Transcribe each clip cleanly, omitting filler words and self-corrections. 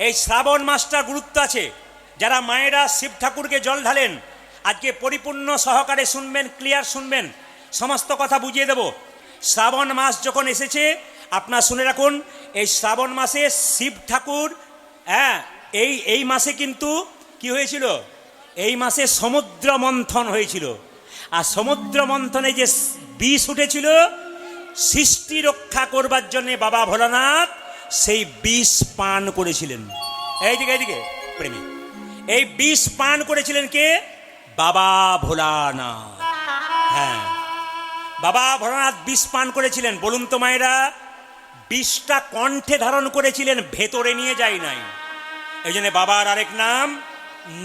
এই শ্রাবণ মাসটার গুরুত্ব আছে। যারা মায়েরা শিব ঠাকুরকে জল ঢালেন আজকে পরিপূর্ণ সহকারে শুনবেন, ক্লিয়ার শুনবেন, সমস্ত কথা বুঝিয়ে দেব। শ্রাবণ মাস যখন এসেছে আপনারা শুনে রাখুন, এই শ্রাবণ মাসে শিব ঠাকুর এই মাসে কিন্তু কি হয়েছিল, এই মাসে সমুদ্র মন্থন হয়েছিল। আর সমুদ্র মন্থনে যে বিষ উঠেছিল সৃষ্টি রক্ষা করবার জন্যে বাবা ভোলানাথ সেই বিষ পান করেছিলেন। এইদিকে প্রেমী, এই বিষ পান করেছিলেন কে? বাবা ভোলানাথ। হ্যাঁ, বাবা ভোলানাথ বিষ পান করেছিলেন। বলুন তো মায়েরা, বিষটা কণ্ঠে ধারণ করেছিলেন, ভেতরে নিয়ে যায় নাই। এই জন্য বাবার আরেক নাম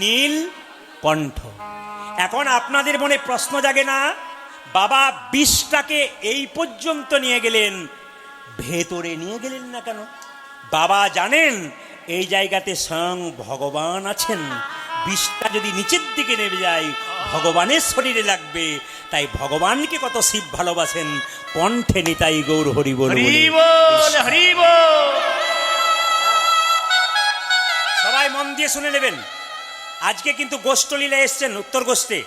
নীল কণ্ঠ। এখন আপনাদের মনে প্রশ্ন জাগে না, বাবা বিষটাকে এই পর্যন্ত নিয়ে গেলেন, ভেতরে নিয়ে গেলেন না কেন? বাবা জানেন এই জায়গাতে স্বয়ং ভগবান আছেন। বিষটা যদি নিচের দিকে নেমে যায় ভগবানের শরীরে লাগবে। তাই ভগবানকে কত শিব ভালোবাসেন, কণ্ঠে নিতাই গৌর হরি বল। সবাই মন দিয়ে শুনে নেবেন। আজকে কিন্তু গোষ্ঠলীলা এসছেন উত্তর গোষ্ঠে।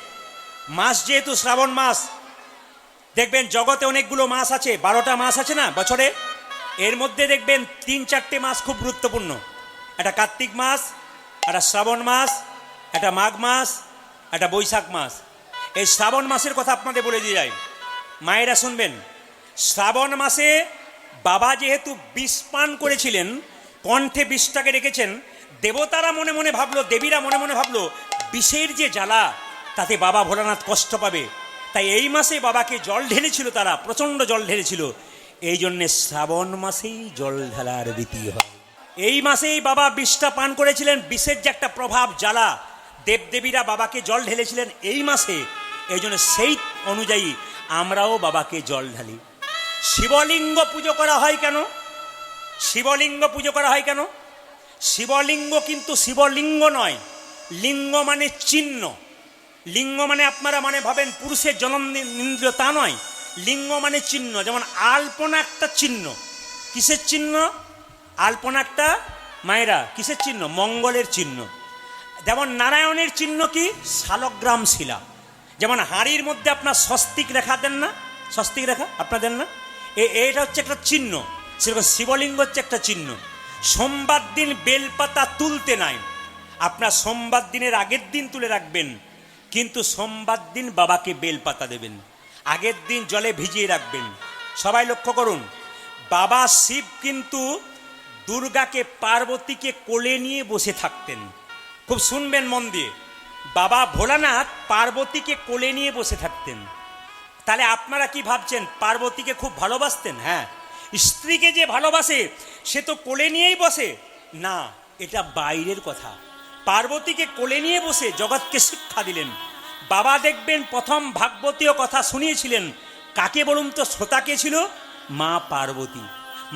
মাস যেহেতু শ্রাবণ মাস, দেখবেন জগতে অনেকগুলো মাস আছে, 12টা মাস আছে না বছরে। এর মধ্যে দেখবেন 3-4টে মাস খুব গুরুত্বপূর্ণ। একটা কার্তিক মাস, একটা শ্রাবণ মাস, একটা মাঘ মাস, একটা বৈশাখ মাস। এই শ্রাবণ মাসের কথা আপনাদের বলে দিয়ে যাই, মায়েরা শুনবেন। শ্রাবণ মাসে বাবা যেহেতু বিষ পান করেছিলেন, কণ্ঠে বিষটাকে রেখেছেন, দেবতারা মনে মনে ভাবলো, দেবীরা মনে মনে ভাবলো বিষের যে জ্বালা তাতে বাবা ভোলানাথ কষ্ট পাবে। তাই এই মাসে বাবাকে জল ঢেলেছিল, তারা প্রচণ্ড জল ঢেলেছিল। এই জন্যে শ্রাবণ মাসেই জল ঢালার রীতি হয়। এই মাসেই বাবা বিষটা পান করেছিলেন। বিষের যে একটা প্রভাব, জ্বালা, দেবদেবীরা বাবাকে জল ঢেলেছিলেন এই মাসে। এই জন্য সেই অনুযায়ী আমরাও বাবাকে জল ঢালি। শিবলিঙ্গ পুজো করা হয় কেন? শিবলিঙ্গ পুজো করা হয় কেন? শিবলিঙ্গ কিন্তু শিবলিঙ্গ নয়, লিঙ্গ মানে চিহ্ন। লিঙ্গ মানে আপনারা মানে ভাবেন পুরুষের জননেন্দ্রিয়, তা নয়। লিঙ্গ মানে চিহ্ন। যেমন আলপনা একটা চিহ্ন। কিসের চিহ্ন? আলপনা একটা মায়েরা কিসের চিহ্ন? মঙ্গলের চিহ্ন। যেমন নারায়ণের চিহ্ন কি? শালগ্রাম শিলা। যেমন হাঁড়ির মধ্যে আপনার স্বস্তিক রেখা দেন না, স্বস্তিক রেখা আপনার দেন না, এটা হচ্ছে একটা চিহ্ন। সেরকম শিবলিঙ্গ হচ্ছে একটা চিহ্ন। সোমবার দিন বেলপাতা তুলতে নাই, আপনার সোমবার দিনের আগের দিন তুলে রাখবেন, কিন্তু সোমবার দিন বাবাকে বেলপাতা দেবেন, আগের দিন জলে ভিজিয়ে রাখবেন। সবাই লক্ষ্য করুন, বাবা শিব কিন্তু দুর্গাকে, পার্বতীকে কোলে নিয়ে বসে থাকতেন। খুব শুনবেন মন দিয়ে, বাবা ভোলানাথ পার্বতীকে কোলে নিয়ে বসে থাকতেন। তাহলে আপনারা কি ভাবছেন পার্বতীকে খুব ভালোবাসতেন? হ্যাঁ, স্ত্রীকে যে ভালোবাসে সে তো কোলে নিয়েই বসে না, এটা বাইরের কথা। পার্বতীকে কোলে নিয়ে বসে জগৎকে শিক্ষা দিলেন বাবা। দেখবেন প্রথম ভাগবতীয় কথা শুনিয়েছিলেন কাকে বলুন তো? শ্রোতাকে ছিল মা পার্বতী।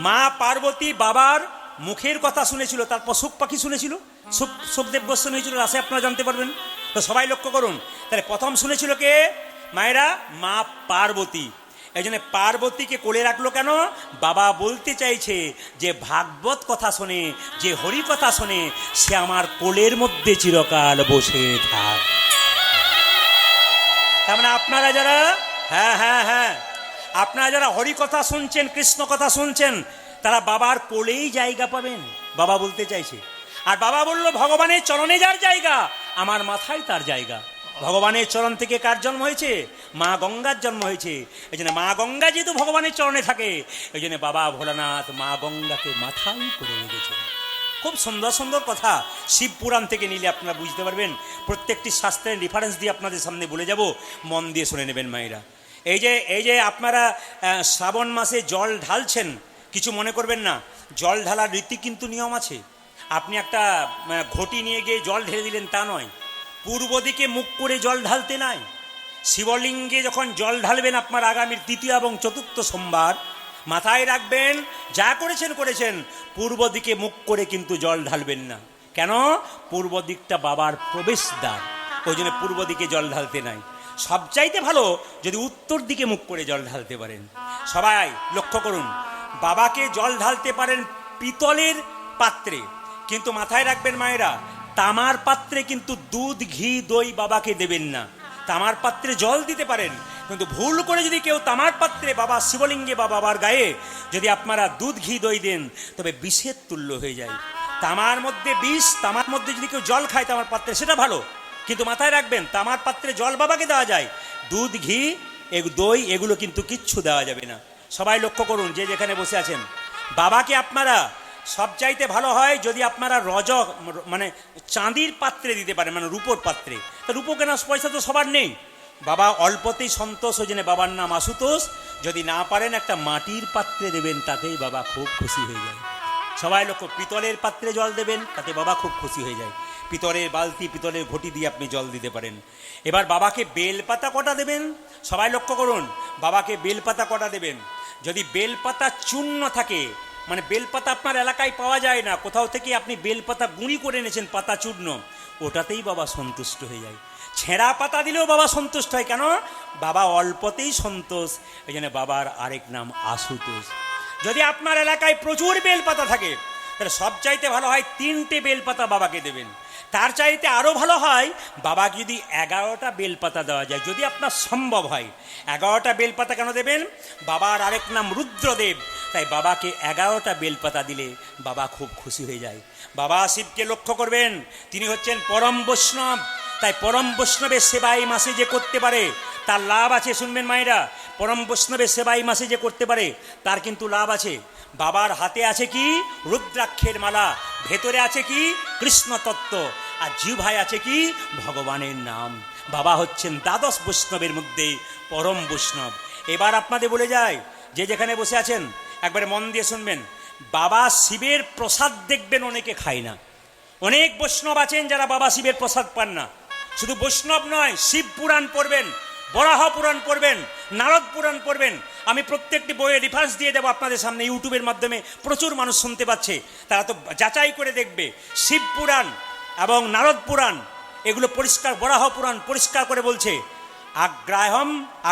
মা পার্বতী বাবার মুখের কথা শুনেছিল, তার পশুক পাখি শুনেছিল, সুখদেব গোস্বামী হয়েছিল রাসে, আপনারা জানতে পারবেন। তো সবাই লক্ষ্য করুন, তাহলে প্রথম শুনেছিল কে মায়েরা? মা পার্বতী। এই জন্য পার্বতীকে কোলে রাখলো কেন? বাবা বলতে চাইছে যে ভাগবত কথা শোনে, যে হরি কথা শোনে, সে আমার কোলের মধ্যে চিরকাল বসে থাক। তার মানে আপনারা যারা আপনারা যারা হরি কথা শুনছেন, কৃষ্ণ কথা শুনছেন, তারা বাবার কোলেই জায়গা পাবেন, বাবা বলতে চাইছে। আর বাবা বলল ভগবানের চরণে যার জায়গা, আমার মাথায় তার জায়গা। ভগবানের চরণ থেকে কার জন্ম হয়েছে? মা গঙ্গার জন্ম হয়েছে। এই জন্য মা গঙ্গা যেহেতু ভগবানের চরণে থাকে, এই জন্য বাবা ভোলানাথ মা গঙ্গাকে মাথায় করে রেখেছেন। খুব সুন্দর সুন্দর কথা শিব পুরাণ থেকে নিলে আপনারা বুঝতে পারবেন। প্রত্যেকটি শাস্ত্রের রেফারেন্স দিয়ে আপনাদের সামনে বলে যাব, মন দিয়ে শুনে নেবেন মায়েরা। এই যে আপনারা শ্রাবণ মাসে জল ঢালছেন, কিছু মনে করবেন না। জল ঢালার রীতি কিন্তু নিয়ম আছে। আপনি একটা ঘটি নিয়ে গিয়ে জল ঢেলে দিলেন তা নয়। পূর্ব দিকে মুখ করে জল ঢালতে নাই। শিবলিঙ্গে যখন জল ঢালবেন আপনার আগামীর 3য় এবং 4র্থ সোমবার, মাথায় রাখবেন যা করেছেন পূর্ব দিকে মুখ করে কিন্তু জল ঢালবেন না। কেন? পূর্ব দিকটা বাবার প্রবেশদ্বার, ওই জন্য পূর্ব দিকে জল ঢালতে নাই। সবচাইতে ভালো যদি উত্তর দিকে মুখ করে জল ঢালতে পারেন। সবাই লক্ষ্য করুন, বাবাকে জল ঢালতে পারেন পিতলের পাত্রে, কিন্তু মাথায় রাখবেন মায়েরা, তামার পাত্রে কিন্তু দুধ, ঘি, দই বাবাকে দেবেন না। তামার পাত্রে জল দিতে পারেন, কিন্তু ভুল করে যদি কেউ তামার পাত্রে বাবা শিবলিঙ্গে বা বাবার গায়ে যদি আপনারা দুধ, ঘি, দই দেন, তবে বিষের তুল্য হয়ে যায়। তামার মধ্যে বিষ, তামার মধ্যে যদি কেউ জল খায় তামার পাত্রে, সেটা ভালো, কিন্তু মাথায় রাখবেন তামার পাত্রে জল বাবাকে দেওয়া যায়, দুধ, ঘি, দই এগুলো কিন্তু কিচ্ছু দেওয়া যাবে না। সবাই লক্ষ্য করুন, যে যেখানে বসে আছেন, বাবাকে আপনারা সবচাইতে ভালো হয় যদি আপনারা মানে চাঁদির পাত্রে দিতে পারেন, মানে রূপোর পাত্রে। তা রূপো কেনার পয়সা তো সবার নেই, বাবা অল্পতেই সন্তোষ, ওই জন্য বাবার নাম আশুতোষ। যদি না পারেন একটা মাটির পাত্রে দেবেন, তাতেই বাবা খুব খুশি হয়ে যায়। সবাই লক্ষ্য, পিতলের পাত্রে জল দেবেন, তাতে বাবা খুব খুশি হয়ে যায়। পিতলের বালতি, পিতলের ঘটি দিয়ে আপনি জল দিতে পারেন। এবার বাবাকে বেলপাতা কটা দেবেন, সবাই লক্ষ্য করুন, বাবাকে বেলপাতা কটা দেবেন। যদি বেলপাতা চূর্ণ থাকে, মানে বেলপাতা আপনার এলাকায় পাওয়া যায় না, কোথাও থেকে আপনি বেলপাতা গুঁড়ি করে এনেছেন, পাতা চূর্ণ, ওটাতেই বাবা সন্তুষ্ট হয়ে যায়। ছেঁড়া পাতা দিলেও বাবা সন্তুষ্ট হয়, কেন? বাবা অল্পতেই সন্তোষ, এই জন্য বাবার আরেক নাম আশুতোষ। যদি আপনার এলাকায় প্রচুর বেলপাতা থাকে, তাহলে সবচাইতে ভালো হয় 3টে বেলপাতা বাবাকে দেবেন। তার চাইতে আরও ভালো হয় বাবাকে যদি 11টা বেলপাতা দেওয়া যায়, যদি আপনার সম্ভব হয়। 11টা বেলপাতা কেন দেবেন? বাবার আরেক নাম রুদ্রদেব, তাই বাবাকে 11টা বেলপাতা দিলে বাবা খুব খুশি হয়ে যায়। বাবা শিবকে লক্ষ্য করবেন, তিনি হচ্ছেন পরম বৈষ্ণব, তাই পরম বৈষ্ণবের সেবা এই মাসে যে করতে পারে তার লাভ আছে। শুনবেন মায়েরা, পরম বৈষ্ণবের সেবা এই মাসে যে করতে পারে তার কিন্তু লাভ আছে। বাবার হাতে আছে কি? রুদ্রাক্ষের মালা, ভেতরে আছে কি? কৃষ্ণ তত্ত্ব, আর জিহ্বায় আছে কি? ভগবানের নাম। বাবা হচ্ছেন দ্বাদশ বৈষ্ণবের মধ্যে পরম বৈষ্ণব। এবার আপনাদের বলে যায়, যে যেখানে বসে আছেন একবারে মন দিয়ে শুনবেন, বাবা শিবের প্রসাদ দেখবেন অনেকে খায় না। অনেক বৈষ্ণব আছেন যারা বাবা শিবের প্রসাদ পান না। শুধু বৈষ্ণব নয়, শিব পুরাণ পড়বেন, বরাহ পুরাণ পড়বেন, নারদ পুরাণ পড়বেন। আমি প্রত্যেকটি বইয়ের রেফারেন্স দিয়ে দেবো আপনাদের সামনে, ইউটিউবের মাধ্যমে প্রচুর মানুষ শুনতে পাচ্ছে, তারা তো যাচাই করে দেখবে। শিব পুরাণ এবং নারদ পুরাণ এগুলো পরিষ্কার, বরাহ পুরাণ পরিষ্কার করে বলছে,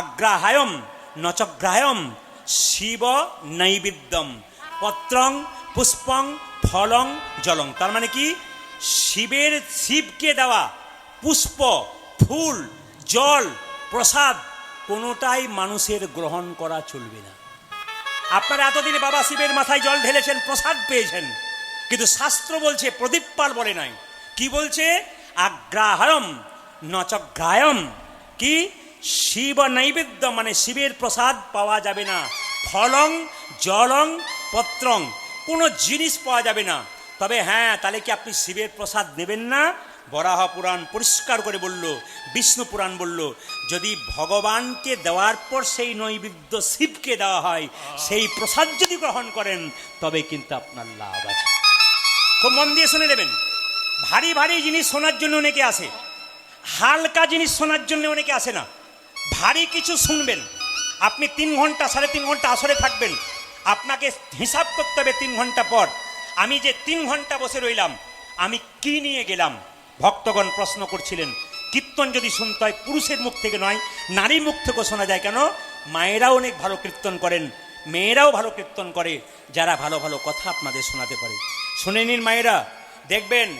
আগ্রাহায়ম নচগ্রাহয়ম শিব নৈবেদ্যম পত্রং পুষ্পং ফলং জলং। তার মানে কি? শিবকে দেওয়া পুষ্প, ফুল, জল, প্রসাদ কোনোটাই মানুষের গ্রহণ করা চলবে না। আপনারা এতদিনে বাবা শিবের মাথায় জল ঢেলেছেন, প্রসাদ পেয়েছেন, কিন্তু শাস্ত্র বলছে, প্রদীপ পাল বলে নাই, কি বলছে? আগ্রাহয়ম নচগ্রাহয়ম, কি? শিব নৈবেদ্য, মানে শিবের প্রসাদ পাওয়া যাবে না। ফলং জলং পত্রং, কোনো জিনিস পাওয়া যাবে না। তবে হ্যাঁ, তাহলে কি আপনি শিবের প্রসাদ নেবেন না? বরাহ পুরাণ পরিষ্কার করে বলল, বিষ্ণু পুরাণ বলল, যদি ভগবানকে দেওয়ার পর সেই নৈবেদ্য শিবকে দেওয়া হয়, সেই প্রসাদ যদি গ্রহণ করেন, তবে কিন্তু আপনার লাভ আছে। খুব মন দিয়ে শুনে নেবেন। ভারী ভারী জিনিস শোনার জন্য অনেকে আসে, হালকা জিনিস শোনার জন্য অনেকে আসে না। ভারী কিছু শুনবেন। আপনি 3 ঘন্টা 3.5 ঘন্টা আসরে থাকবেন, আপনাকে হিসাব করতে হবে 3 ঘন্টা পর, আমি যে 3 ঘন্টা বসে রইলাম, আমি কি নিয়ে গেলাম? ভক্তগণ প্রশ্ন করছিলেন, কীর্তন যদি শুনতে হয় পুরুষের মুখ থেকে নয়, নারীর মুখ থেকেও শোনা যায়। কেন? মায়েরাও অনেক ভালো কীর্তন করেন, মেয়েরাও ভালো কীর্তন করে, যারা ভালো ভালো কথা আপনাদের শোনাতে পারে। শুনে নিন মায়েরা, দেখবেন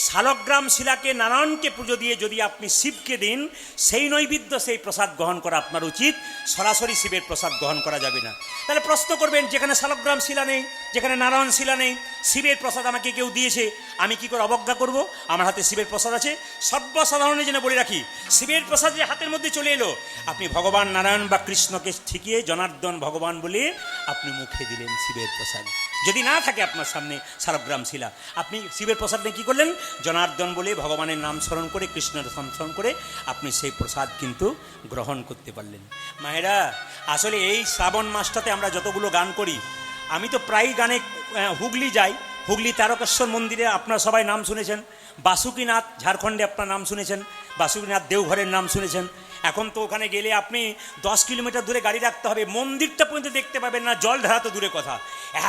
শালগ্রাম শিলাকে, নারায়ণকে পুজো দিয়ে যদি আপনি শিবকে দিন, সেই নৈবেদ্য, সেই প্রসাদ গ্রহণ করা আপনার উচিত। সরাসরি শিবের প্রসাদ গ্রহণ করা যাবে না। তাহলে প্রশ্ন করবেন, যেখানে শালগ্রাম শিলা নেই, যেখানে নারায়ণ শিলা নেই, শিবের প্রসাদ আমাকে কেউ দিয়েছে, আমি কি করে অবজ্ঞা করব? আমার হাতে শিবের প্রসাদ আছে। সর্বসাধারণের জন্য বলে রাখি, শিবের প্রসাদ যে হাতের মধ্যে চলে এলো, আপনি ভগবান নারায়ণ বা কৃষ্ণকে ঠিকিয়ে জনার্দন ভগবান বলে আপনি মুখে দিলেন শিবের প্রসাদ। যদি না থাকে আপনার সামনে শালগ্রাম শিলা, আপনি শিবের প্রসাদ নিয়ে কী করলেন? জনার্দন বলে ভগবানের নাম স্মরণ করে, কৃষ্ণের নাম স্মরণ করে আপনি সেই প্রসাদ কিন্তু গ্রহণ করতে পারলেন। মায়েরা, আসলে এই শ্রাবণ মাসটাতে আমরা যতগুলো গান করি, আমি তো প্রায় গানে হুগলি যাই, হুগলি তারকেশ্বর মন্দিরে আপনারা সবাই নাম শুনেছেন, বাসুকীনাথ ঝাড়খণ্ডে আপনার নাম শুনেছেন, বাসুকীনাথ দেওঘরের নাম শুনেছেন। এখন তো ওখানে গেলে আপনি 10 কিলোমিটার দূরে গাড়ি রাখতে হবে, মন্দিরটা পর্যন্ত দেখতে পাবেন না, জল ঢালা তো দূরে কথা।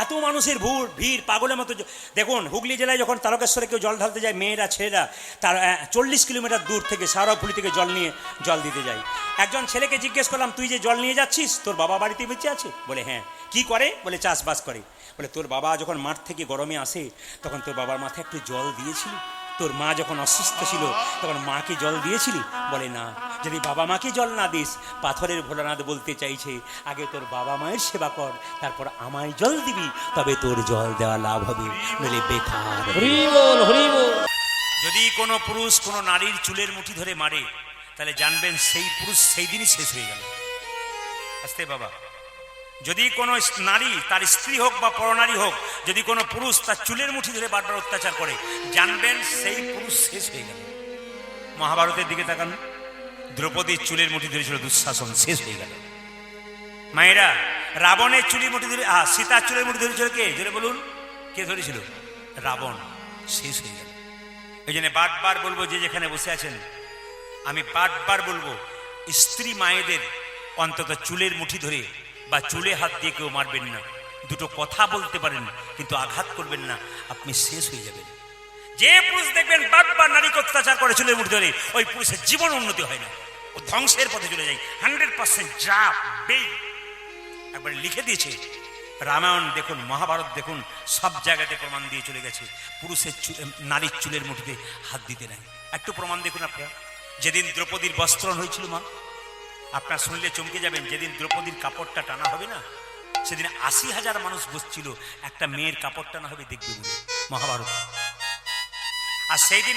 এত মানুষের ভিড় পাগলের মতো। দেখুন, হুগলি জেলায় যখন তারকেশ্বরে কেউ জল ঢালতে যায়, মেয়েরা ছেলেরা তার 40 কিলোমিটার দূর থেকে সারাফুলি থেকে জল নিয়ে জল দিতে যায়। একজন ছেলেকে জিজ্ঞেস করলাম, তুই যে জল নিয়ে যাচ্ছিস, তোর বাবা বাড়িতে বেঁচে আছে? বলে হ্যাঁ। কি করে? বলে চাষবাস করে। বলে তোর বাবা যখন মাঠ থেকে গরমে আসে তখন তোর বাবার মাথায় একটু জল দিয়েছিলি? তোর মা যখন অসুস্থ ছিল তখন মাকে জল দিয়েছিলি? বলে না। যদি বাবা মাকে জল না দিস, পাথরের ভোলানাথ বলতে চাইছে আগে তোর বাবা মায়ের সেবা কর, তারপর আমায় জল দিবি, তবে তোর জল দেওয়া লাভ হবে, নইলে বেকার। যদি কোনো পুরুষ কোনো নারীর চুলের মুঠি ধরে মারে, তাহলে জানবেন সেই পুরুষ সেই দিনই শেষ হয়ে গেল। আস্তে বাবা। যদি কোনো নারী, তার স্ত্রী হোক বা পরনারী হোক, যদি কোনো পুরুষ তার চুলের মুঠি ধরে বারবার অত্যাচার করে, জানবেন সেই পুরুষ শেষ হয়ে গেল। মহাভারতের দিকে তাকান, দ্রৌপদীর চুলের মুঠি ধরেছিল দুঃশাসন, শেষ হয়ে গেল। মায়েরা, রাবণের চুলের মুঠি ধরে, সীতার চুলের মুঠি ধরেছিল কে? জোরে বলুন, কে ধরেছিল? রাবণ, শেষ হয়ে গেল। এই জন্য বারবার বলবো, যে যেখানে বসে আছেন, আমি বারবার বলবো, স্ত্রী মায়েদের অন্তত চুলের মুঠি ধরে বা চুলে হাত দিয়ে কেউ মারবেন না। দুটো কথা বলতে পারেন কিন্তু আঘাত করবেন না, আপনি শেষ হয়ে যাবেন। যে পুরুষ দেখবেন বারবার নারীকে অত্যাচার করে চুলের মুঠি ধরে, ওই পুরুষের জীবন উন্নতি হয় না, ও ধ্বংসের পথে চলে যায় 100%। যা বেই একবার লিখে দিয়েছে রামায়ণ দেখুন, মহাভারত দেখুন, সব জায়গাতে প্রমাণ দিয়ে চলে গেছে পুরুষের নারীর চুলের মুঠিতে হাত দিতে নাই। একটু প্রমাণ দেখুন আপনারা। যেদিন দ্রৌপদীর বস্ত্রণ হয়েছিল মা, আপনারা শুনলে চমকে যাবেন, যেদিন দ্রৌপদীর কাপড়টা টানা হবে না, সেদিন 80,000 মানুষ বসছিল একটা মেয়ের কাপড় টানা হবে দেখবে বলে, মহাভারত। আর সেই দিন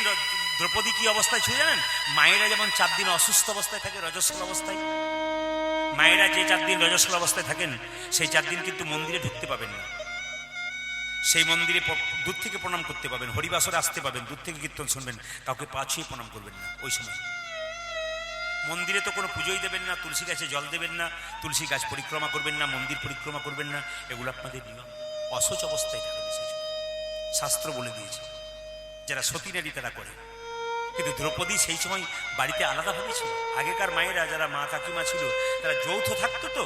দ্রৌপদী কি অবস্থায় ছিল জানেন? মায়েরা যেমন 4 দিন অসুস্থ অবস্থায় থাকে, রজস্বল অবস্থায়, মায়েরা যে 4 দিন রজস্বল অবস্থায় থাকেন, সেই 4 দিন কিন্তু মন্দিরে ঢুকতে পাবেন না। সেই মন্দিরে দূর থেকে প্রণাম করতে পাবেন, হরিবাসরে আসতে পাবেন, দূর থেকে কীর্তন শুনবেন, কাউকে পা ছুঁয়ে প্রণাম করবেন না। ওই সময় মন্দিরে তো কোনো পুজোই দেবেন না, তুলসী গাছে জল দেবেন না, তুলসী গাছ পরিক্রমা করবেন না, মন্দির পরিক্রমা করবেন না, এগুলো আপনাদের নিয়ম। অসুচ অবস্থায় থাকেন, সেই শাস্ত্র বলে দিয়েছে। যারা সতী নারী তারা করে, কিন্তু দ্রৌপদী সেই সময় বাড়িতে আলাদাভাবে ছিল। আগেকার মায়েরা যারা মা কাকিমা ছিল, তারা যৌথ থাকতো, তো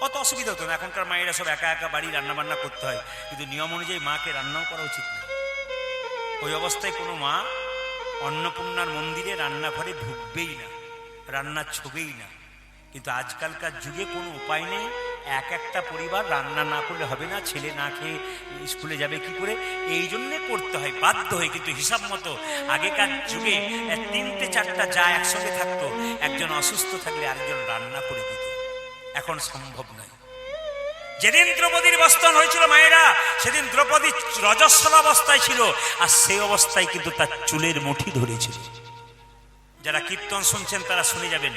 অত অসুবিধা হতো না। এখনকার মায়েরা সব একা একা বাড়ি রান্নাবান্না করতে হয়, কিন্তু নিয়ম অনুযায়ী মাকে রান্নাও করা উচিত না। ওই অবস্থায় কোনো মা অন্নপূর্ণার মন্দিরে রান্নাঘরে ঢুকবেই না, রান্না ছবেই না। কিন্তু আজকালকার যুগে কোনো উপায় নেই, একটা পরিবার রান্না না করলে হবে না, ছেলে না খেয়ে স্কুলে যাবে কি করে, এই জন্যে করতে হয়, বাধ্য হয়। কিন্তু হিসাব মতো আগেকার যুগে 3-4টা যা একসঙ্গে থাকতো, একজন অসুস্থ থাকলে আরেকজন রান্না করে দিত। এখন সম্ভব নয়। যেদিন দ্রৌপদীর বস্ত্রণ হয়েছিল মায়েরা, সেদিন দ্রৌপদী রজস্বল অবস্থায় ছিল, আর সেই অবস্থায় কিন্তু তার চুলের মুঠি ধরেছিল। যারা কীর্তন শুনছেন তারা শুনে যাবেন,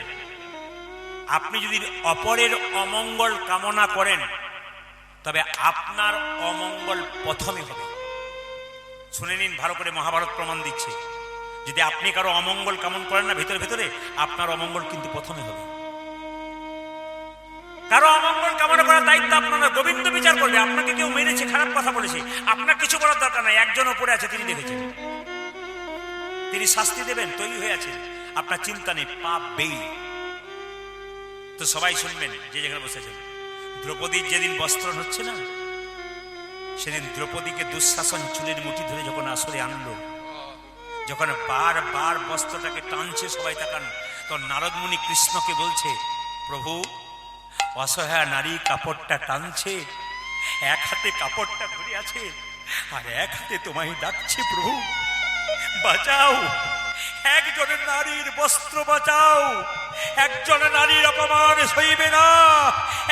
আপনি যদি অপরের অমঙ্গল কামনা করেন, তবে আপনার অমঙ্গল প্রথমে হবে। শুনে নিন ভালো করে, মহাভারত প্রমাণ দিচ্ছে। যদি আপনি কারো অমঙ্গল কামনা করেন না ভেতরে ভেতরে, আপনার অমঙ্গল কিন্তু প্রথমে হবে। কারো অমঙ্গল কামনা করার দায়িত্ব আপনার। গোবিন্দ বিচার করবে। আপনাকে কেউ মেরেছে, খারাপ কথা বলেছে, আপনার কিছু বলার দরকার নাই। একজন ওপরে আছে, তিনি দেখেছেন, তিনি শাস্তি দেবেন, তৈরি হয়ে আছেন। আপনার চিন্তা নেই, পাপ বেই। তো সবাই শুনবেন যে যেখানে বসেছেন, দ্রৌপদীর যেদিন বস্ত্রণ হচ্ছে না, সেদিন দ্রৌপদীকে দুঃশাসন চুলের মুঠি ধরে যখন আসরে আনলো, যখন বারবার বস্ত্রটাকে টানছে, সবাই তাকান, তখন নারদ মুনি কৃষ্ণকে বলছে, প্রভু, অসহায় নারী কাপড়টা টানছে, এক হাতে কাপড়টা ধরে আছে আর এক হাতে তোমায় ডাকছে, প্রভু বাঁচাও, একজনের নারীর বস্ত্র বাঁচাও, একজনের নারীর অপমান সইবে না,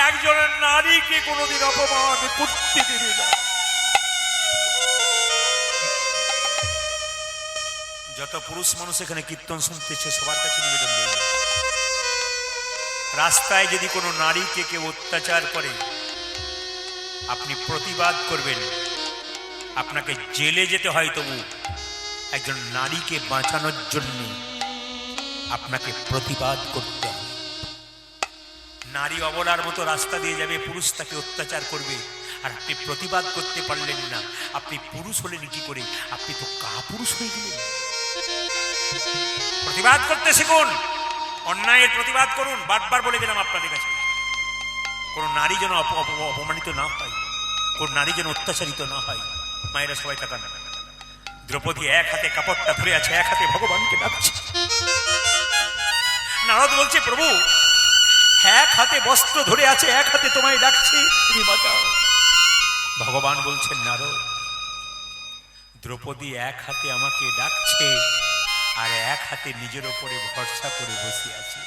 একজনের নারীকে কোনোদিন অপমান করতে দেবে না। যত পুরুষ মানুষ এখানে কীর্তন শুনতেছে, সবার কাছে নিবেদন করবে, রাস্তায় যদি কোনো নারীকে কেউ অত্যাচার করে, আপনি প্রতিবাদ করবেন। আপনাকে জেলে যেতে হয়, তবু একজন নারীকে বাঁচানোর জন্য আপনাকে প্রতিবাদ করতে হবে। নারী অবলার মতো রাস্তা দিয়ে যাবে, পুরুষ তাকে অত্যাচার করবে, আর আপনি প্রতিবাদ করতে পারলেন না। আপনি পুরুষ হলেন কি করে? আপনি তো কাপুরুষ হয়ে গেলেন। প্রতিবাদ করতে শিখুন, অন্যায়ের প্রতিবাদ করুন। বারবার বলে গেলাম আপনাদের কাছে, কোন নারী যেন অপমানিত না হয়, কোন নারী যেন অত্যাচারিত না হয়। মায়েরা সবাই তাকান, দ্রৌপদী এক হাতে কাপড়টা ধরে আছে, এক হাতে ভগবানকে ডাকছে। নারদ বলছে, প্রভু, এক হাতে বস্ত্র ধরে আছে, এক হাতে তোমায় ডাকছে, তুমি বাঁচাও। ভগবান বলছেন নারদ, দ্রৌপদী এক হাতে আমাকে ডাকছে আর এক হাতে নিজের ওপরে ভরসা করে বসে আছে,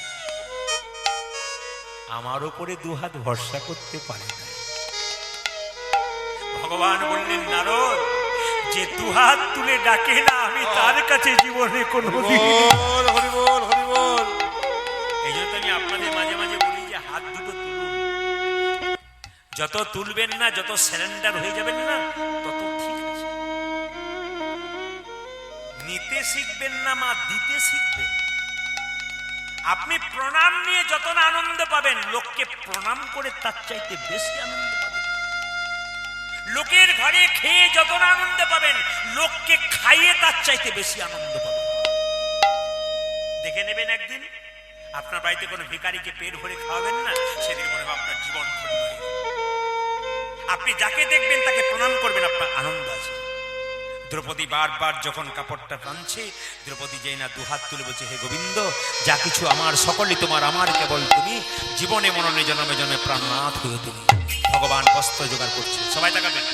আমার ওপরে দুহাত ভরসা করতে পারে না। ভগবান বললেন নারদ, যে দুহাত তুলে ডাকে না আমি তার কাছে জীবনে কোনোদিন। এই জন্য আমি আপনাদের মাঝে মাঝে বলি যে হাত দুটো তুলুন। যত তুলবেন না, যত সারেন্ডার হয়ে যাবেন না, তত ঠিক আছে। নিতে শিখবেন না মা, দিতে শিখবেন। আপনি প্রণাম নিয়ে যত না আনন্দ পাবেন, লোককে প্রণাম করে তার চাইতে বেশি আনন্দ পাবেন। লোকের ঘরে খেয়ে যত না আনন্দ পাবেন, লোককে খাইয়ে তার চাইতে বেশি আনন্দ পাবেন। দেখে নেবেন একদিন আপনার বাড়িতে কোনো ভিখারিকে পেট ভরে খাওয়াবেন না, সেদিন মনে হবে আপনার জীবন ধন্য হয়ে গেল। আপনি যাকে দেখবেন তাকে প্রণাম করবেন, আপনার আনন্দ আছে। দ্রৌপদী বারবার যখন কাপড়টা টানছে, দ্রৌপদী যেই না দুহাত তুলে বলছে, হে গোবিন্দ, যা কিছু আমার সকলই তোমার, আমার কেবল তুমি, জীবনে মরণে জন্মে জন্মে প্রাণনাথ হয়ে তুমি। ভগবান বস্ত্র জোগাড় করছে, সবাই তাকাবেন।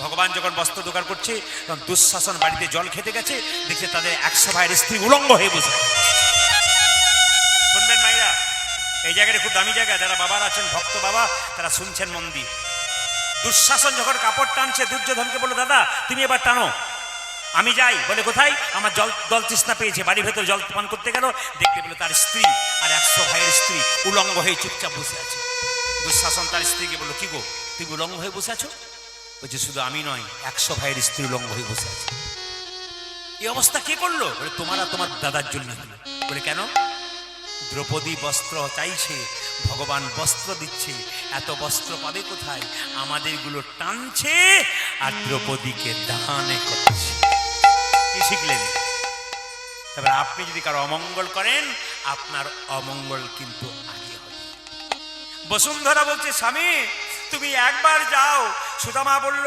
ভগবান যখন বস্ত্র জোগাড় করছে, তখন দুঃশাসন বাড়িতে জল খেতে গেছে, দেখছে তাদের 100 ভাইয়ের স্ত্রী উলঙ্গ হয়ে বসে। শুনবেন মাইরা, এই জায়গাটা খুব দামি জায়গা, যারা বাবার আছেন, ভক্ত বাবা, তারা শুনছেন মন দিয়ে। দুঃশাসন যখন কাপড় টানছে, দুর্যোধনকে বলল, দাদা তুমি এবার টানো, আমি যাই। বলে কোথায়? আমার জল তৃষ্ণা পেয়েছে। বাড়ির ভেতর জল পান করতে গেল, দেখতে পেল তার স্ত্রী আর 100 ভাইয়ের স্ত্রী উলঙ্গ হয়ে চুপচাপ বসে আছে। দুঃশাসন তার স্ত্রীকে বলল, কি গো তুমি উলঙ্গ হয়ে বসে আছো? বলছে, শুধু আমি নয়, 100 ভাইয়ের স্ত্রী উলঙ্গ হয়ে বসে আছে। এই অবস্থা কে করলো? বলে তোমার আর তোমার দাদার জন্য হলো। বলে কেন? দ্রৌপদী বস্ত্র চাইছে, ভগবান বস্ত্র দিচ্ছে, এত বস্ত্র পাবে কোথায়? আমাদেরগুলো টানছে আর দ্রৌপদীকে দানে করছে। কি শিখলেন? তবে আপনি যদি কারো অমঙ্গল করেন, আপনার অমঙ্গল কিন্তু আগে হবে। বসুন্ধরা বলছে, স্বামী তুমি একবার যাও। সুদামা বলল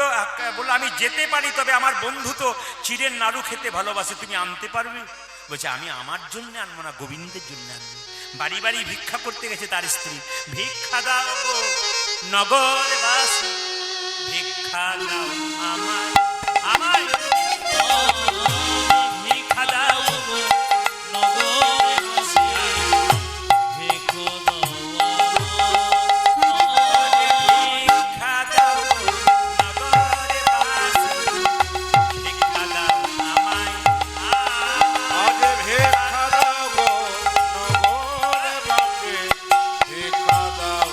আমি যেতে পারি, তবে আমার বন্ধু তো চিড়ের নাড়ু খেতে ভালোবাসে, তুমি আনতে পারবে? বলছে, আমি আমার জন্য আনবো না, গোবিন্দের জন্য আনবো। বাড়ি বাড়ি ভিক্ষা করতে গেছে তার স্ত্রী, ভিক্ষা দাও গো নগরবাসী, ভিক্ষা দাও আমায়, আমায় ভিক্ষা দাও গো নগরবাসী, ভিক্ষা দাও, ভিক্ষা দাও নগরবাসী, ভিক্ষা দাও আমায়, আজ ভিক্ষা দাও গো নগরবাসী, ভিক্ষা দাও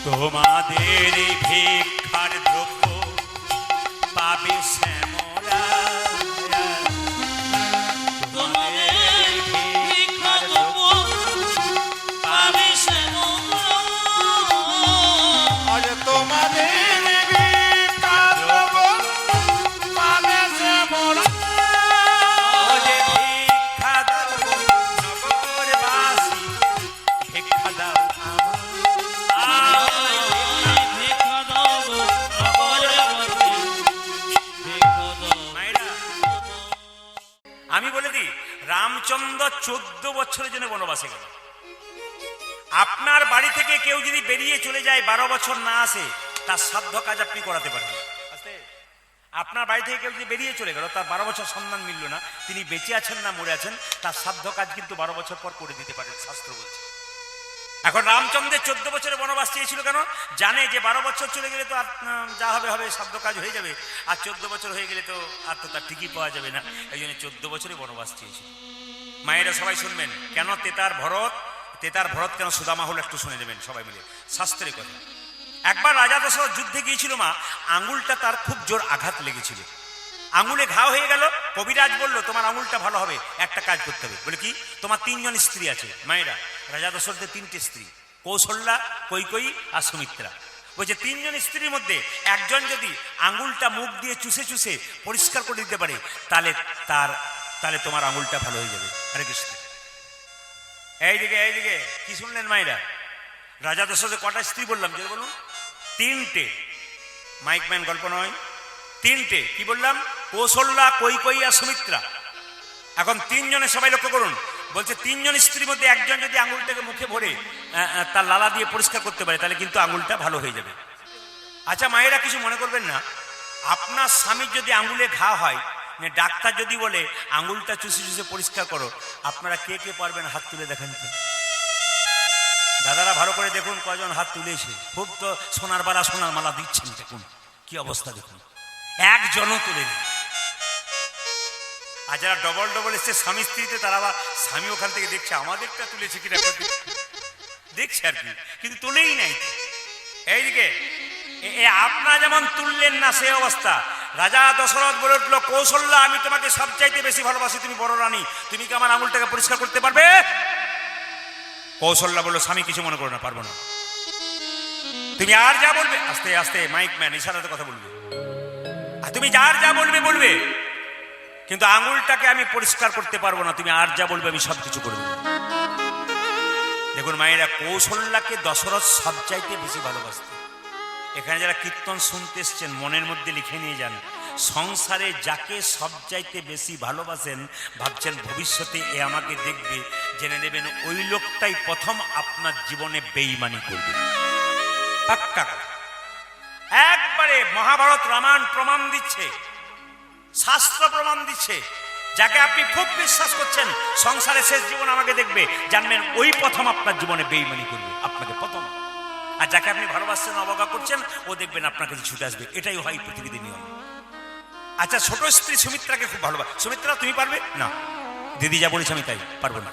তোমাদের ভিক্ষার দ্রব্য পাবে শ্যামলা, তোমাদের ভিক্ষার দ্রব্য পাবে শ্যামলা, আজ তোমাদের ভিক্ষার দ্রব্য পাবে শ্যামলা, আজ ভিক্ষা দাও নগরবাসী, ভিক্ষা দাও আমি বলে দিই, রামচন্দ্র 14 বছরের জন্য বনবাসে গেল। আপনার বাড়ি থেকে কেউ যদি বেরিয়ে চলে যায়, 12 বছর না আসে, তার সাধ্য কাজ আপনি করাতে পারবেন। আপনার বাড়ি থেকে কেউ যদি বেরিয়ে চলে গেল, তার 12 বছর সন্ধান মিলল না, তিনি বেঁচে আছেন না মরে আছেন, তার সাধ্য কাজ কিন্তু 12 বছর পর করে দিতে পারেন, শাস্ত্র বলছে। এখন রামচন্দ্রের 14 বছরের বনবাস চেয়েছিল কেন? জানে যে 12 বছর চলে গেলে তো যা হবে হবে, সাধ্য কাজ হয়ে যাবে, আর 14 বছর হয়ে গেলে তো আর তো তার ঠিকই পাওয়া যাবে না। এই জন্য 14 বছরে বনবাস চেয়েছিল। মায়েরা সবাই শুনবেন, কেন তেতার ভরত কেন সুদামা হলো, একটু শুনে নেবেন সবাই মিলে, শাস্ত্রের কথা। একবার রাজা দশরথ যুদ্ধে গিয়েছিল মা, আঙুলটা তার খুব জোর আঘাত লেগেছিল, আঙুলে ঘা হয়ে গেল। কবিরাজ বলল, তোমার আঙুলটা ভালো হবে, একটা কাজ করতে হবে। বলে কি? তোমার 3 জন স্ত্রী আছে। মায়েরা, রাজা দশরথের 3টে স্ত্রী, কৌশল্যা, কৈকেয়ী আর সুমিত্রা। বলছে 3 জন স্ত্রীর মধ্যে একজন যদি আঙুলটা মুখ দিয়ে চুষে চুষে পরিষ্কার করে দিতে পারে, তাহলে তোমার আঙুলটা ভালো হয়ে যাবে। হরে কৃষ্ণ। এইদিকে কি শুনলেন মায়েরা? রাজা দশরথের কটা স্ত্রী বললাম? যে বলুন 3টে। মাইকম্যান গল্প নয়, 3টে। কি বললাম? কৌশল্যা, কৈকেয়ী আর সুমিত্রা। এখন 3 জনে সবাই লক্ষ্য করুন, বলছে 3 জন স্ত্রীর মধ্যে একজন যদি আঙুলটাকে মুখে ভরে তার লালা দিয়ে পরিষ্কার করতে পারে, তাহলে কিন্তু আঙুলটা ভালো হয়ে যাবে। আচ্ছা মায়েরা কিছু মনে করবেন না, আপনার স্বামীর যদি আঙুলে ঘা হয়, ডাক্তার যদি বলে আঙুলটা চুষে চুষে পরিষ্কার করো, আপনারা কে কে পারবেন হাত তুলে দেখেন তো। দাদারা ভালো করে দেখুন কয়জন হাত তুলেছে। খুব তো সোনার বালা সোনার মালা দিচ্ছেন, দেখুন কি অবস্থা, দেখুন একজনও তুলে নেই। আর যারা ডবল ডবল এসছে স্বামী স্ত্রীতে, তারা আবার স্বামী ওখান থেকে দেখছে আমাদেরটা তুলেছে কিনা দেখছে আর কি, কিন্তু তুলেই নাই। এইদিকে আপনারা যেমন তুললেন না সেই অবস্থা। রাজা দশরথ বলে উঠলো, কৌশল্যা আমি তোমাকে সবচাইতে বেশি ভালোবাসি, তুমি বড় রানী, তুমি কি আমার আঙুলটাকে পরিষ্কার করতে পারবে? কৌশল্যা বললো, স্বামী কিছু মনে করো না, পারবো না। তুমি আর যা বলবে, আস্তে আস্তে মাইক ম্যান ইশারাতে কথা বলবে, আর তুমি যার যা বলবে বলবে, কিন্তু আঙুলটাকে আমি পরিষ্কার করতে পারবো না, তুমি আর যা বলবে আমি সবকিছু করে দেবো। দেখুন মায়েরা, কৌশল্যাকে দশরথ সবচাইতে বেশি ভালোবাসত। এখানে যারা কীর্তন শুনতে এসছেন মনের মধ্যে লিখে নিয়ে যান, সংসারে যাকে সবচাইতে বেশি ভালোবাসেন, ভাবছেন ভবিষ্যতে এ আমাকে দেখবে, জেনে নেবেন ওই লোকটাই প্রথম আপনার জীবনে বেঈমানি করবে। পাক্কা একবারে মহাভারত রামায়ণ প্রমাণ দিচ্ছে, শাস্ত্র প্রমাণ দিচ্ছে। যাকে আপনি খুব বিশ্বাস করছেন সংসারে শেষ জীবন আমাকে দেখবে, জানবেন ওই প্রথম আপনার জীবনে বেঈমানি করবে, আপনাকে প্রথম। আর যাকে আপনি ভালোবাসছেন, অবজ্ঞা করছেন, ও দেখবেন আপনার কাছে ছুটে আসবে। এটাই হয় পৃথিবীতে নিয়ম। আচ্ছা, ছোট স্ত্রী সুমিত্রাকে খুব ভালোবাসে। সুমিত্রা তুমি পারবে না, দিদি যা বলেছে আমি তাই পারবো না।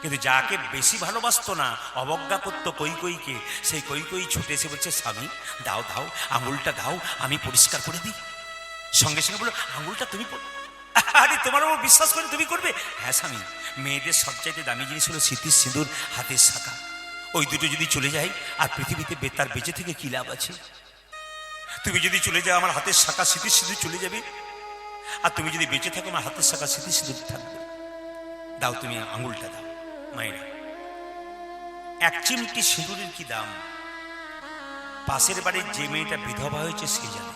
কিন্তু যাকে বেশি ভালোবাসতো না, অবজ্ঞা করতো কৈকেয়ীকে, সেই কৈকেয়ী ছুটে এসে বলছে, স্বামী দাও দাও, আঙুলটা দাও, আমি পরিষ্কার করে দিই। সঙ্গে সঙ্গে বলো, আঙুলটা তুমি, আরে তোমার উপর বিশ্বাস করে তুমি করবে? হ্যাঁ স্বামী, মেয়েদের সবচাইতে দামি জিনিস হলো স্মৃতির সিঁদুর, হাতের শাখা। ওই দুটো যদি চলে যায় আর পৃথিবীতে তার বেঁচে থেকে কি লাভ আছে? তুমি যদি চলে যাও, আমার হাতের শাখা স্মৃতির সিঁদুর চলে যাবে, আর তুমি যদি বেঁচে থাকো, আমার হাতের শাখা স্মৃতির সিঁদুর থাকবে। দাও, তুমি আঙুলটা দাও। মায়েরা, এক চিমটি সিঁদুরের কি দাম, পাশের বাড়ির যে মেয়েটা বিধবা হয়েছে সে জানে।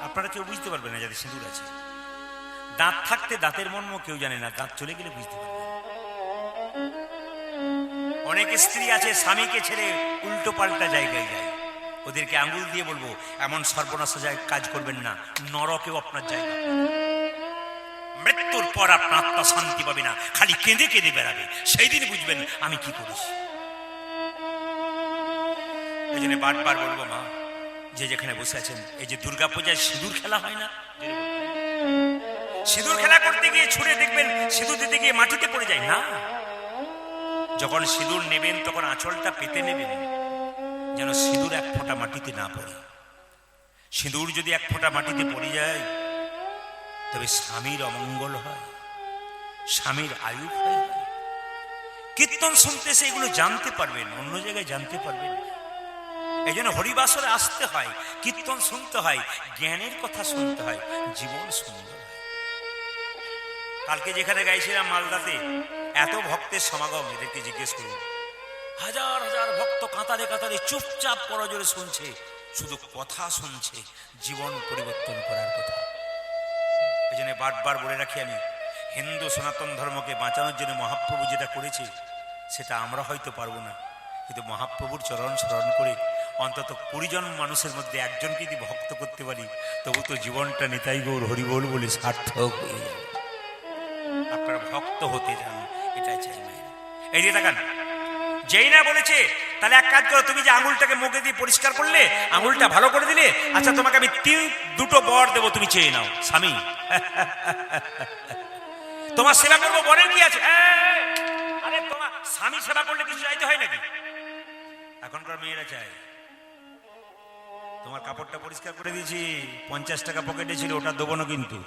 আপনারা কেউ বুঝতে পারবে না যাদের সিঁদুর আছে। দাঁত থাকতে দাঁতের মর্ম কেউ জানে না, দাঁত চলে গেলে বুঝতে পারবে। অনেক স্ত্রী আছে স্বামীকে ছেড়ে উল্টো পাল্টা জায়গায় যায়, ওদেরকে আঙ্গুল দিয়ে বলবো, এমন সর্বনাশ কাজ করবেন না, নরকেও আপনার জায়গা। মৃত্যুর পর আপনার আত্মা শান্তি পাবে না, খালি কেঁদে কেঁদে বেড়াবে, সেই দিন বুঝবেন আমি কি করেছি। এই জন্য বারবার বলবো, মা যে যেখানে বসে আছেন, এই যে দুর্গা পূজায় সিঁদুর খেলা হয় না, সিঁদুর খেলা করতে গিয়ে ছুঁড়ে দেখবেন সিঁদুর দিতে গিয়ে মাটিতে পড়ে যায় না। যখন সিঁদুর নেবেন তখন আঁচলটা পেতে নেবেন, যেন সিঁদুর এক ফোঁটা মাটিতে না পড়ে। সিঁদুর যদি এক ফোঁটা মাটিতে পড়ে যায়, তবে স্বামীর অমঙ্গল হয়, স্বামীর আয়ু হয়। কীর্তন শুনতে সে এগুলো জানতে পারবেন, অন্য জায়গায় জানতে পারবেন। এই জন্য হরিবাসরে আসতে হয়, কীর্তন শুনতে হয়, জ্ঞানের কথা শুনতে হয়, জীবন সুন্দর হয়। কালকে যেখানে গাইছিলাম মালদাতে, এত ভক্তের সমাগম, এদেরকে জিজ্ঞেস করুন, হাজার হাজার ভক্ত কাতারে কাতারে চুপচাপ করজোরে শুনছে, শুধু কথা শুনছে, জীবন পরিবর্তন করার কথা। এই জন্য বারবার বলে রাখি আমি, হিন্দু সনাতন ধর্মকে বাঁচানোর জন্য মহাপ্রভু যেটা করেছে সেটা আমরা হয়তো পারবো না, কিন্তু মহাপ্রভুর চরণ স্মরণ করে অন্তত 20 জন মানুষের মধ্যে একজনকে যদি ভক্ত করতে পারি, তবু তো জীবনটা নিতাই গৌর হরিবোল বলে সার্থক হয়ে যাবে। আপনারা ভক্ত হতে যান, এটাই চাই মায়েরা। এই যে দেখান, যেই না বলেছে, তাহলে এক কাজ করো, তুমি যে আঙুলটাকে মুখে দিয়ে পরিষ্কার করলে, আঙুলটা ভালো করে দিলে, আচ্ছা তোমাকে আমি দুটো বর দেবো, তুমি চেয়ে নাও। স্বামী তোমার সেবা করবো, বরের কি আছে? আরে তোমার স্বামী সেবা করলে কিছু চাইতে হয় নাকি? এখনকার মেয়েরা চায়, তোমার কাপড়টা পরিষ্কার করে দিয়েছি, 50 টাকা পকেটে ছিল, ওটা দেবো না কিন্তু,